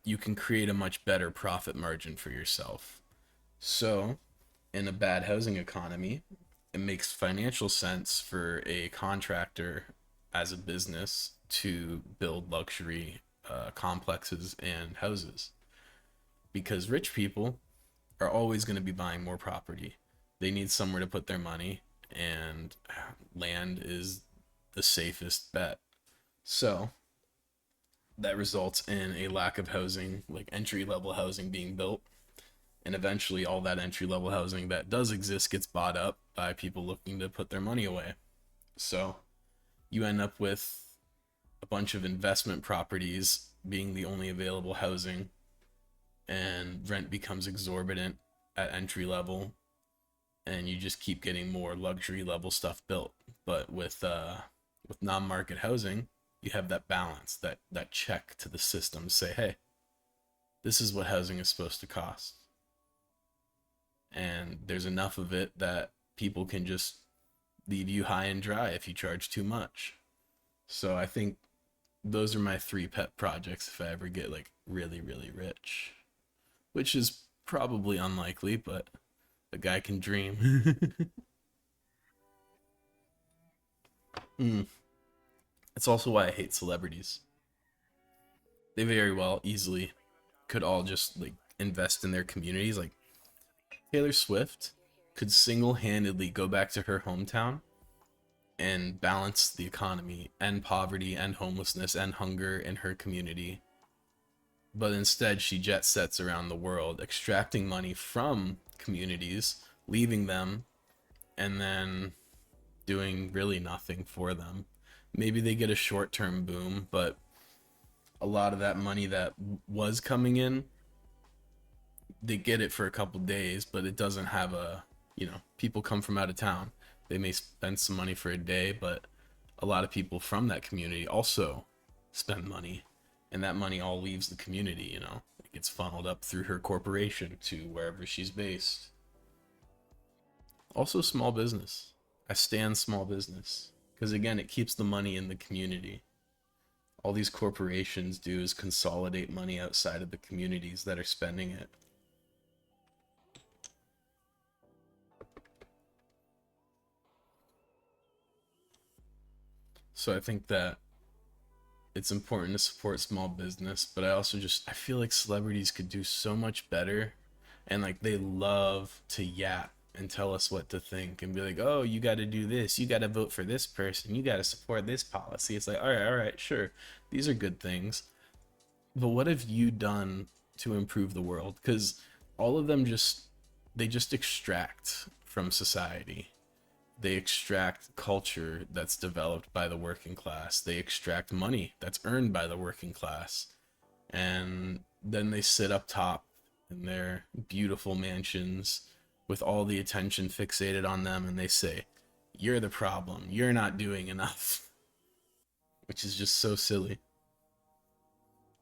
you can create a much better profit margin for yourself. So, in a bad housing economy, it makes financial sense for a contractor as a business to build luxury complexes and houses, because rich people are always going to be buying more property. They need somewhere to put their money, and land is the safest bet. So that results in a lack of housing, like entry level housing being built, And eventually all that entry level housing that does exist gets bought up by people looking to put their money away. So you end up with a bunch of investment properties being the only available housing, and rent becomes exorbitant at entry level, and you just keep getting more luxury level stuff built. But with non-market housing, you have that balance, that check to the system to say, hey, this is what housing is supposed to cost. And there's enough of it that people can just leave you high and dry if you charge too much. So I think those are my three pet projects if I ever get like really, really rich, which is probably unlikely, but a guy can dream. mm. It's also why I hate celebrities. They very well easily could all just like invest in their communities. Like Taylor Swift could single-handedly go back to her hometown and balance the economy and poverty and homelessness and hunger in her community. But instead, she jet sets around the world, extracting money from communities, leaving them, and then doing really nothing for them. Maybe they get a short-term boom, but a lot of that money that was coming in, they get it for a couple days, but it doesn't have a, people come from out of town. They may spend some money for a day, but a lot of people from that community also spend money, and that money all leaves the community. It gets funneled up through her corporation to wherever she's based. Also small business. I stand small business because again, it keeps the money in the community. All these corporations do is consolidate money outside of the communities that are spending it. So I think that it's important to support small business, but I feel like celebrities could do so much better, and like they love to yap and tell us what to think and be like, "Oh, you got to do this. You got to vote for this person. You got to support this policy." It's like, all right, sure. These are good things. But what have you done to improve the world? Cuz all of them just extract from society. They extract culture that's developed by the working class. They extract money that's earned by the working class. And then they sit up top in their beautiful mansions with all the attention fixated on them, and they say, "You're the problem. You're not doing enough." Which is just so silly.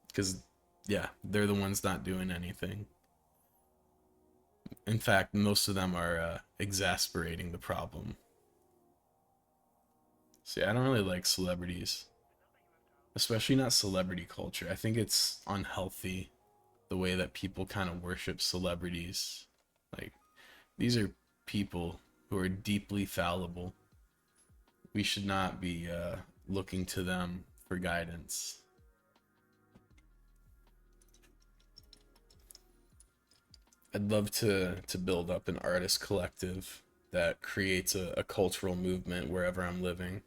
Because, yeah, they're the ones not doing anything. In fact, most of them are exasperating the problem. See, I don't really like celebrities, especially not celebrity culture. I think it's unhealthy the way that people kind of worship celebrities. Like, these are people who are deeply fallible. We should not be looking to them for guidance. I'd love to build up an artist collective that creates a cultural movement wherever I'm living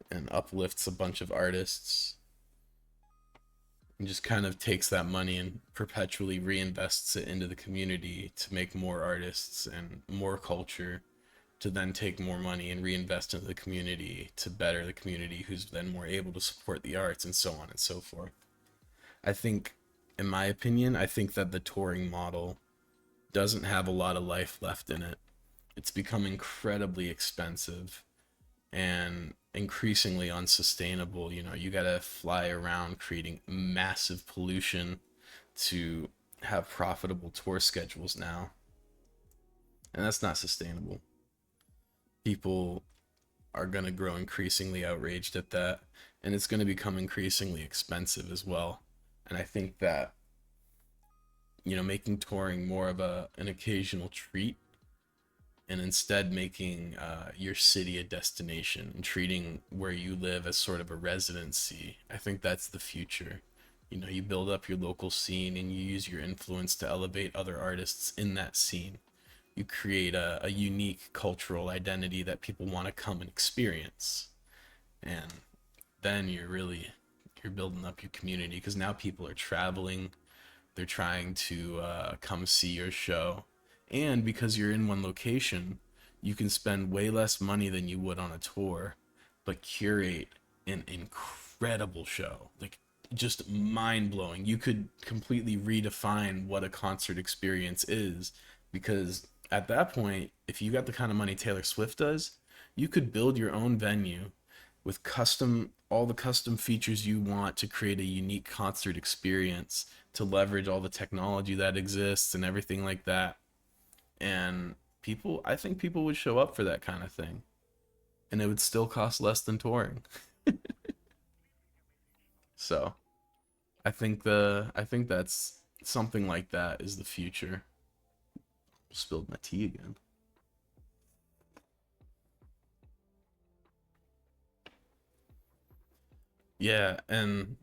and uplifts a bunch of artists and just kind of takes that money and perpetually reinvests it into the community to make more artists and more culture, to then take more money and reinvest into the community to better the community, who's then more able to support the arts, and so on and so forth. I think, in my opinion, I think that the touring model doesn't have a lot of life left in it. It's become incredibly expensive and increasingly unsustainable. You gotta fly around creating massive pollution to have profitable tour schedules now. And that's not sustainable. People are gonna grow increasingly outraged at that, and it's gonna become increasingly expensive as well. And I think that, making touring more of an occasional treat, and instead making your city a destination and treating where you live as sort of a residency. I think that's the future. You build up your local scene and you use your influence to elevate other artists in that scene. You create a unique cultural identity that people want to come and experience. And then you're building up your community, because now people are traveling they're trying to come see your show. And because you're in one location, you can spend way less money than you would on a tour, but curate an incredible show. Like, just mind blowing. You could completely redefine what a concert experience is, because at that point, if you got the kind of money Taylor Swift does, you could build your own venue with all the custom features you want to create a unique concert experience, to leverage all the technology that exists and everything like that. And I think people would show up for that kind of thing, and it would still cost less than touring. So I think that's something like that is the future. Spilled my tea again. Yeah, and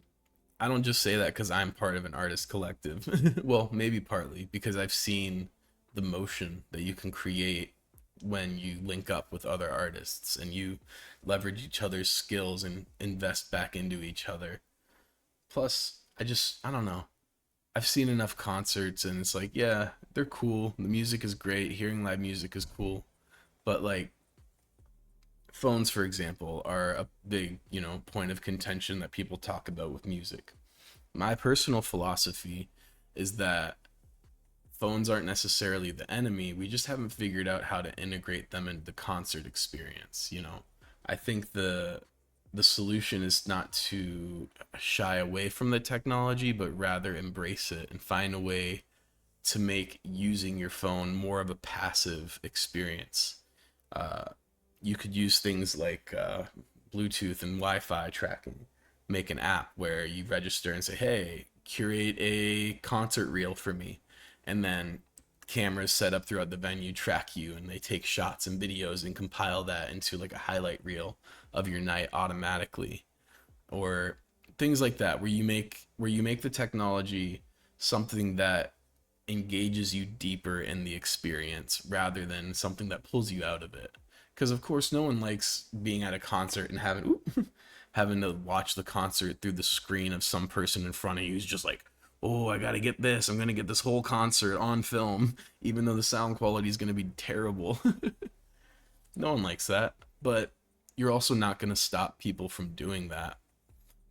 I don't just say that because I'm part of an artist collective. Well, maybe partly because I've seen the motion that you can create when you link up with other artists and you leverage each other's skills and invest back into each other. Plus, I don't know. I've seen enough concerts and it's like, yeah, they're cool. The music is great. Hearing live music is cool. But like, phones, for example, are a big, point of contention that people talk about with music. My personal philosophy is that phones aren't necessarily the enemy. We just haven't figured out how to integrate them into the concert experience. I think the solution is not to shy away from the technology, but rather embrace it and find a way to make using your phone more of a passive experience. Uh, you could use things like Bluetooth and Wi-Fi tracking. Make an app where you register and say, "Hey, curate a concert reel for me," and then cameras set up throughout the venue track you, and they take shots and videos and compile that into like a highlight reel of your night automatically, or things like that, where you make the technology something that engages you deeper in the experience rather than something that pulls you out of it. Because of course, no one likes being at a concert and having to watch the concert through the screen of some person in front of you who's just like, "Oh, I gotta get this. I'm gonna get this whole concert on film," even though the sound quality is gonna be terrible. No one likes that. But you're also not gonna stop people from doing that.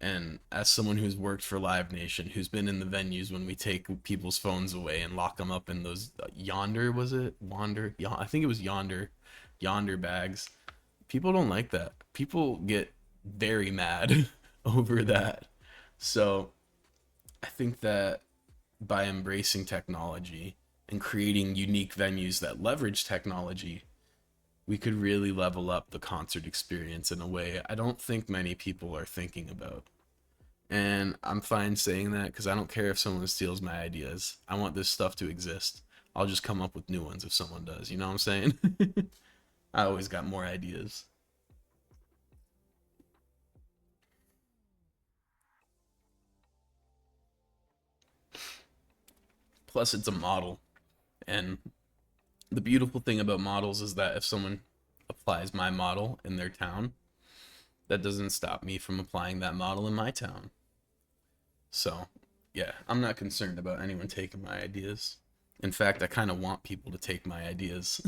And as someone who's worked for Live Nation, who's been in the venues when we take people's phones away and lock them up in those yonder, was it wander? I think it was yonder bags. People don't like that. People get very mad over that. So I think that by embracing technology and creating unique venues that leverage technology, we could really level up the concert experience in a way I don't think many people are thinking about. And I'm fine saying that because I don't care if someone steals my ideas. I want this stuff to exist. I'll just come up with new ones if someone does. You know what I'm saying? I always got more ideas. Plus, it's a model. And the beautiful thing about models is that if someone applies my model in their town, that doesn't stop me from applying that model in my town. So, yeah, I'm not concerned about anyone taking my ideas. In fact, I kind of want people to take my ideas.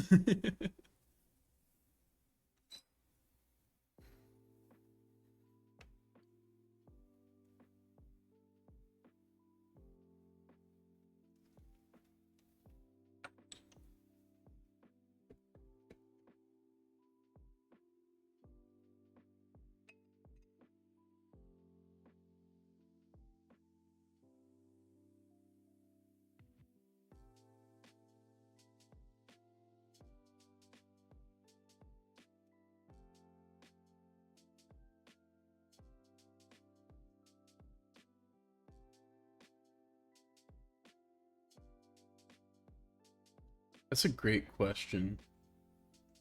That's a great question.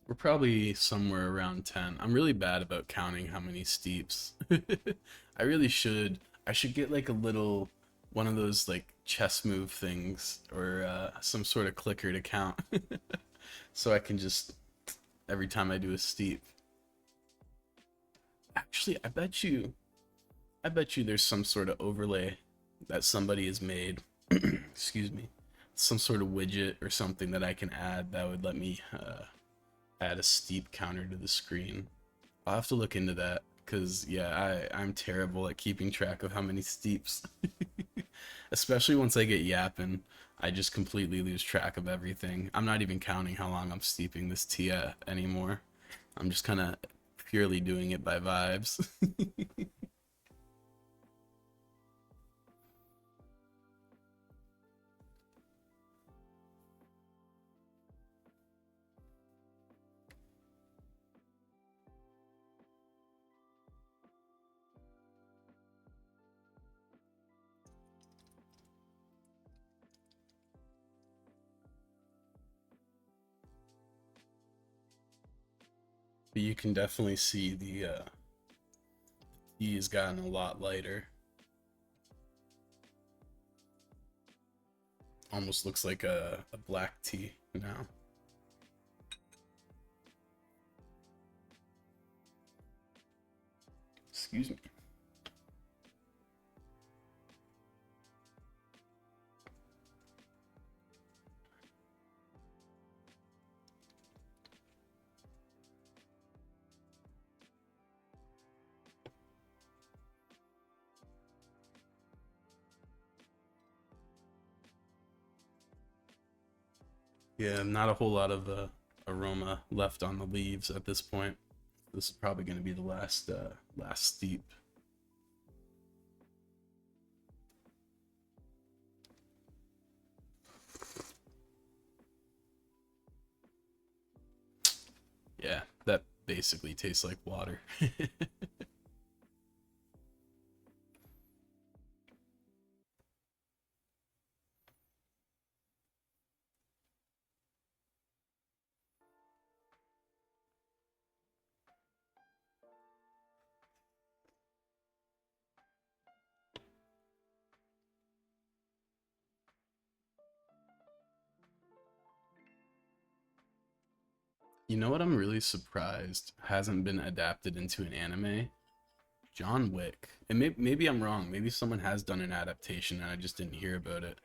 We're probably somewhere around 10. I'm really bad about counting how many steeps. I really should. I should get like a little one of those like chess move things, or some sort of clicker to count. So I can just, every time I do a steep. Actually, I bet you there's some sort of overlay that somebody has made excuse me, some sort of widget or something that I can add that would let me add a steep counter to the screen. I'll have to look into that because yeah, I'm terrible at keeping track of how many steeps. Especially once I get yapping, I just completely lose track of everything. I'm not even counting how long I'm steeping this tea at anymore. I'm just kind of purely doing it by vibes. But you can definitely see the tea has gotten a lot lighter. Almost looks like a black tea now. Excuse me. Yeah, not a whole lot of aroma left on the leaves at this point. This is probably going to be the last steep. Yeah, that basically tastes like water. You know what I'm really surprised hasn't been adapted into an anime? John Wick. And maybe I'm wrong. Maybe someone has done an adaptation and I just didn't hear about it.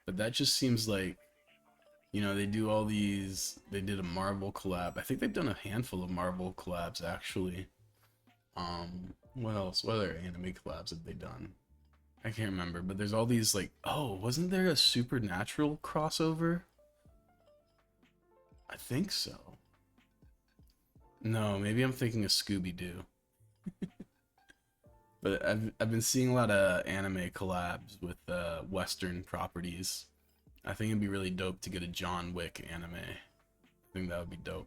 But that just seems like, they do all these. They did a Marvel collab. I think they've done a handful of Marvel collabs actually. What else? What other anime collabs have they done? I can't remember, but there's all these like, oh, wasn't there a Supernatural crossover? I think so. No, maybe I'm thinking of Scooby Doo. But I've been seeing a lot of anime collabs with Western properties. I think it'd be really dope to get a John Wick anime. I think that would be dope.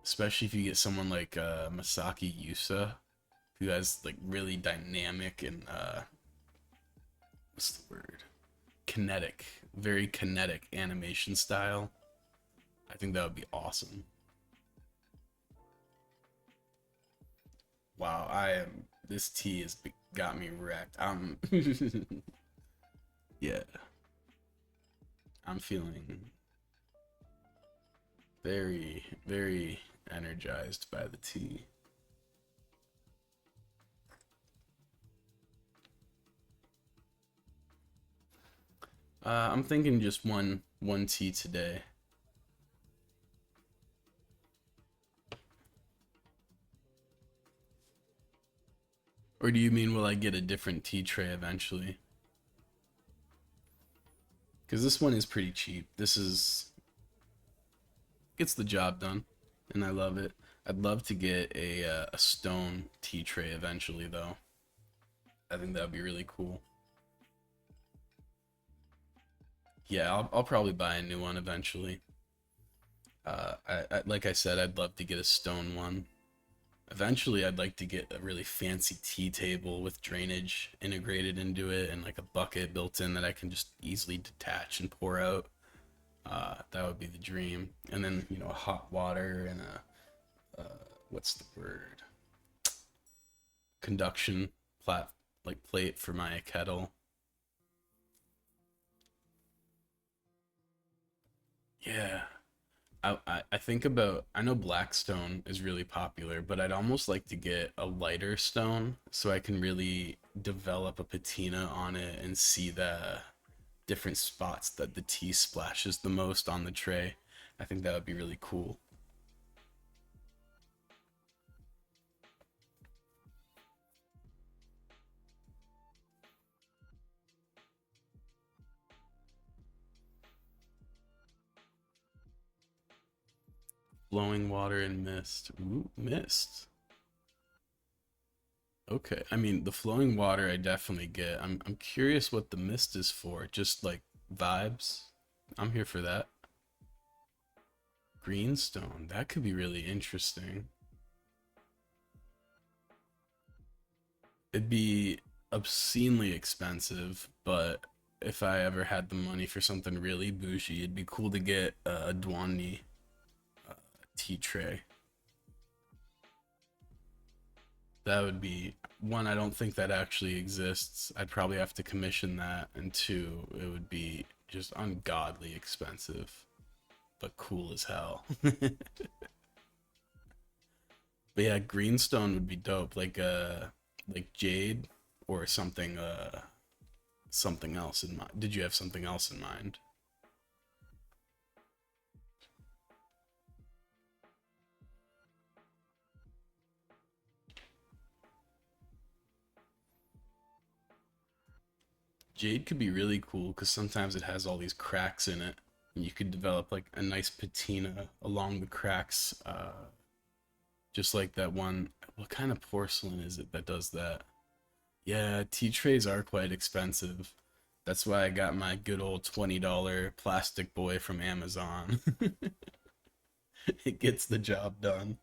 Especially if you get someone like Masaki Yusa, who has like really dynamic and what's the word? Kinetic, very kinetic animation style. I think that would be awesome. Wow, I am. This tea has got me wrecked. Yeah, I'm feeling very, very energized by the tea. I'm thinking just one tea today. Or do you mean will I get a different tea tray eventually? Because this one is pretty cheap. This is gets the job done, and I love it. I'd love to get a stone tea tray eventually, though. I think that would be really cool. Yeah, I'll probably buy a new one eventually. Like I said, I'd love to get a stone one. Eventually, I'd like to get a really fancy tea table with drainage integrated into it and like a bucket built in that I can just easily detach and pour out. That would be the dream. And then, hot water and what's the word? Conduction plate for my kettle. Yeah. I think about, I know Blackstone is really popular, but I'd almost like to get a lighter stone so I can really develop a patina on it and see different spots that the tea splashes the most on the tray. I think that would be really cool. Flowing water and mist. Ooh, mist. Okay. I mean, the flowing water I definitely get. I'm curious what the mist is for. Just like vibes. I'm here for that. Greenstone. That could be really interesting. It'd be obscenely expensive, but if I ever had the money for something really bougie, it'd be cool to get a Dwani tea tray. That would be one. I don't think that actually exists. I'd probably have to commission that, and two, it would be just ungodly expensive, but cool as hell. But yeah, greenstone would be dope, like jade or something something else in mind. Did you have something else in mind? Jade could be really cool because sometimes it has all these cracks in it, and you could develop like a nice patina along the cracks, just like that one. What kind of porcelain is it that does that? Yeah, tea trays are quite expensive. That's why I got my good old $20 plastic boy from Amazon. It gets the job done.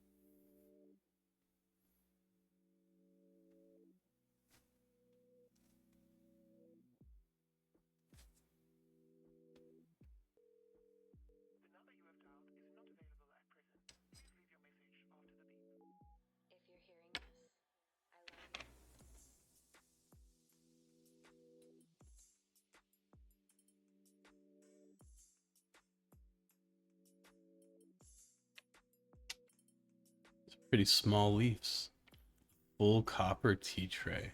The number you have dialed is not available at present. Please leave your message after the beep. If you're hearing this, I love you. Pretty small leaves. Full copper tea tray.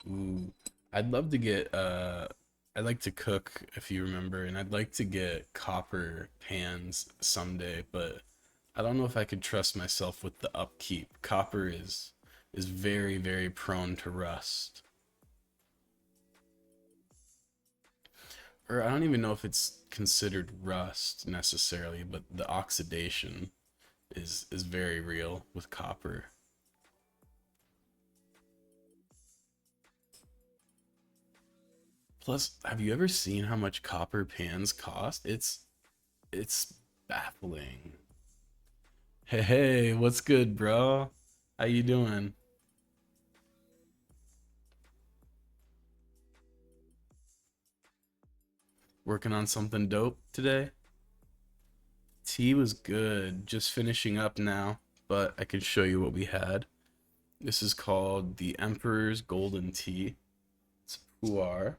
Ooh, I'd love to get I like to cook if you remember, and I'd like to get copper pans someday, but I don't know if I could trust myself with the upkeep. Copper is very, very prone to rust. Or I don't even know if it's considered rust necessarily, but the oxidation is very real with copper. Plus, have you ever seen how much copper pans cost? It's baffling. Hey, hey, what's good, bro? How you doing? Working on something dope today? Tea was good. Just finishing up now, but I can show you what we had. This is called the Emperor's Golden Tea. It's pu'er.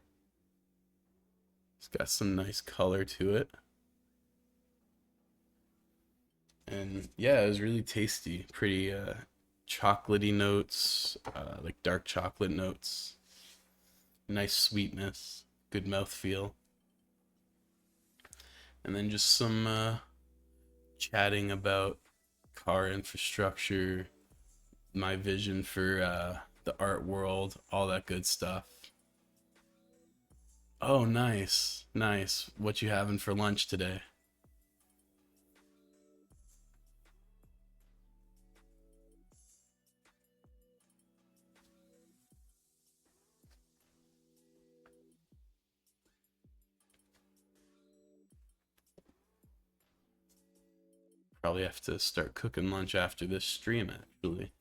It's got some nice color to it. And yeah, it was really tasty. Pretty chocolatey notes, like dark chocolate notes. Nice sweetness, good mouthfeel. And then just some chatting about car infrastructure, my vision for the art world, all that good stuff. Oh, nice, nice. What you having for lunch today? Probably have to start cooking lunch after this stream, actually.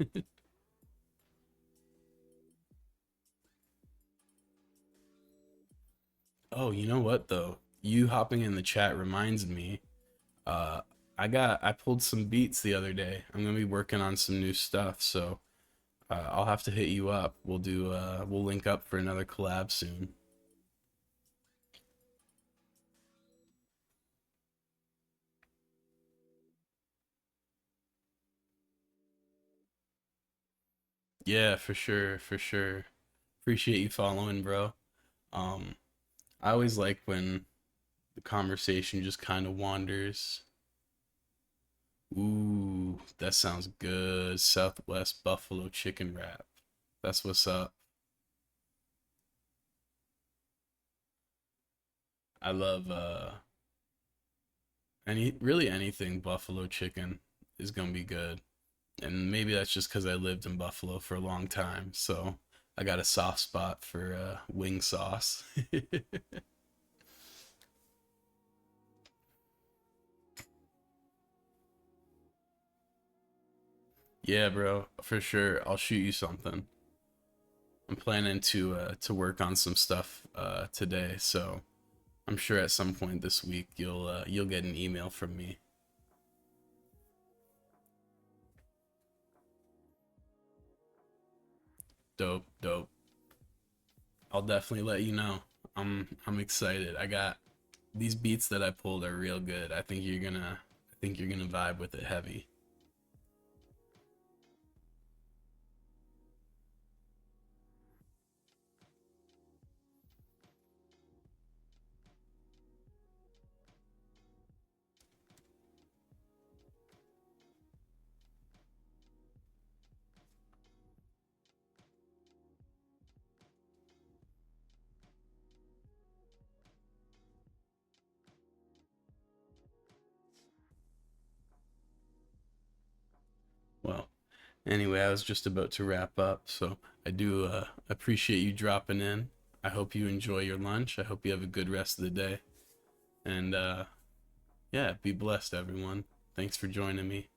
Oh, you know what though? You hopping in the chat reminds me. Uh, I pulled some beats the other day. I'm gonna be working on some new stuff, so I'll have to hit you up. We'll link up for another collab soon. Yeah, for sure, for sure. Appreciate you following, bro. Um, I always like when the conversation just kind of wanders. Ooh, that sounds good. Southwest Buffalo chicken wrap. That's what's up. I love really anything buffalo chicken is gonna be good. And maybe that's just because I lived in Buffalo for a long time, so I got a soft spot for wing sauce. Yeah, bro, for sure. I'll shoot you something. I'm planning to work on some stuff today, so I'm sure at some point this week you'll get an email from me. Dope, dope. I'll definitely let you know. I'm excited. I got these beats that I pulled are real good. I think you're gonna vibe with it heavy. Well, anyway, I was just about to wrap up, so I do appreciate you dropping in. I hope you enjoy your lunch. I hope you have a good rest of the day. And yeah, be blessed, everyone. Thanks for joining me.